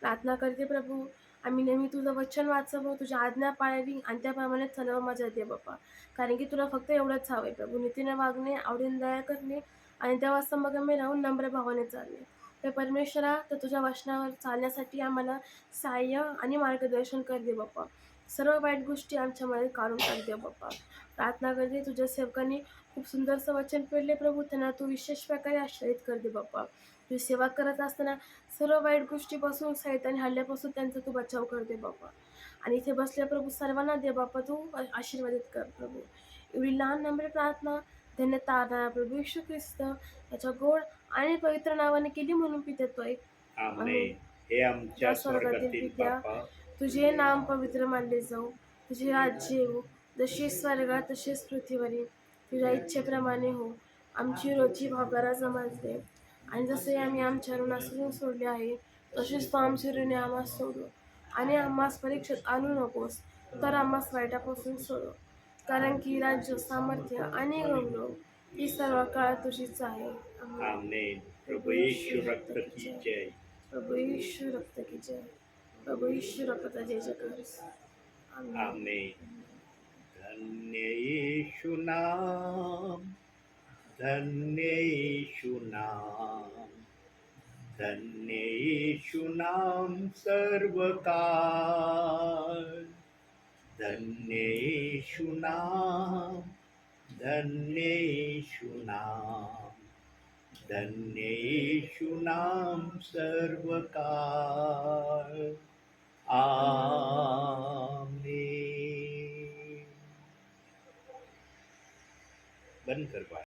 प्रार्थना करते प्रभू, आम्ही नेहमी तुझं वचन वाचावं, तुझ्या आज्ञा पाळावी आणि त्याप्रमाणे चालावं माझ्या दे बाप्पा. कारण की तुला फक्त एवढंच हवंय प्रभू, नीतीने वागणे, आवडीने दया करणे आणि तेव्हा समगम्य राहून नम्र भावाने चालणे. तर परमेश्वरा, तर तुझ्या वचनावर चालण्यासाठी आम्हाला सहाय्य आणि मार्गदर्शन कर दे बाप्पा. सर्व वाईट गोष्टी आमच्यामध्ये काढून टाक दे बाप्पा. प्रार्थना करते, तुझ्या सेवकांनी खूप सुंदरसं वचन पेरले प्रभू, त्यांना तू विशेष प्रकारे आश्रयित कर दे बाप्पा. तुझी सेवा करत असताना सर्व वाईट गोष्टीपासून, सैतानी हल्ल्यापासून त्यांचा तू बचाव कर दे बाप्पा. आणि इथे बसल्या प्रभू सर्वांना दे बाप्पा तू आशीर्वादित कर प्रभू. एवढी लहान नम्र प्रार्थना धन्य तारणा प्रभू येशू ख्रिस्त याच्या गोड आणि पवित्र नावाने केली म्हणून पितेतोय. आमेन. हे आमच्या स्वर्गातील पित्या, बाप्पा, तुझे नाम पवित्र मानले जाऊ, तुझे राज्य येऊ, जशी स्वर्गात तसेच पृथ्वीवरील तुझ्या इच्छेप्रमाणे हो. आमची रोजची भाकरा जमाच दे, आणि जसे आम्ही आमच्या ऋणासून सोडले आहे तसेच तो आमचे ऋणे आम्हास सोडू, आणि आम्हास परीक्षेत आणू नकोस, तर आम्हास वाईटापासून सोडव. कारण की राज्य, सामर्थ्य आणि गौरव ही सर्व काळ तुझीच आहे. आमेन. प्रभू येशू रक्त की जय. प्रभू येशू रक्त की जय. प्रभू येशू रक्त जय जयकार. आमेन. धन्य येशू नाम, धन्य येशू नाम, धन्य येशू नाम सर्व काळ. धन्य येशू नाम, धन्य येशू नाम, धन्य येशू नाम सर्व काळ. आमेन. बंद कर बाय.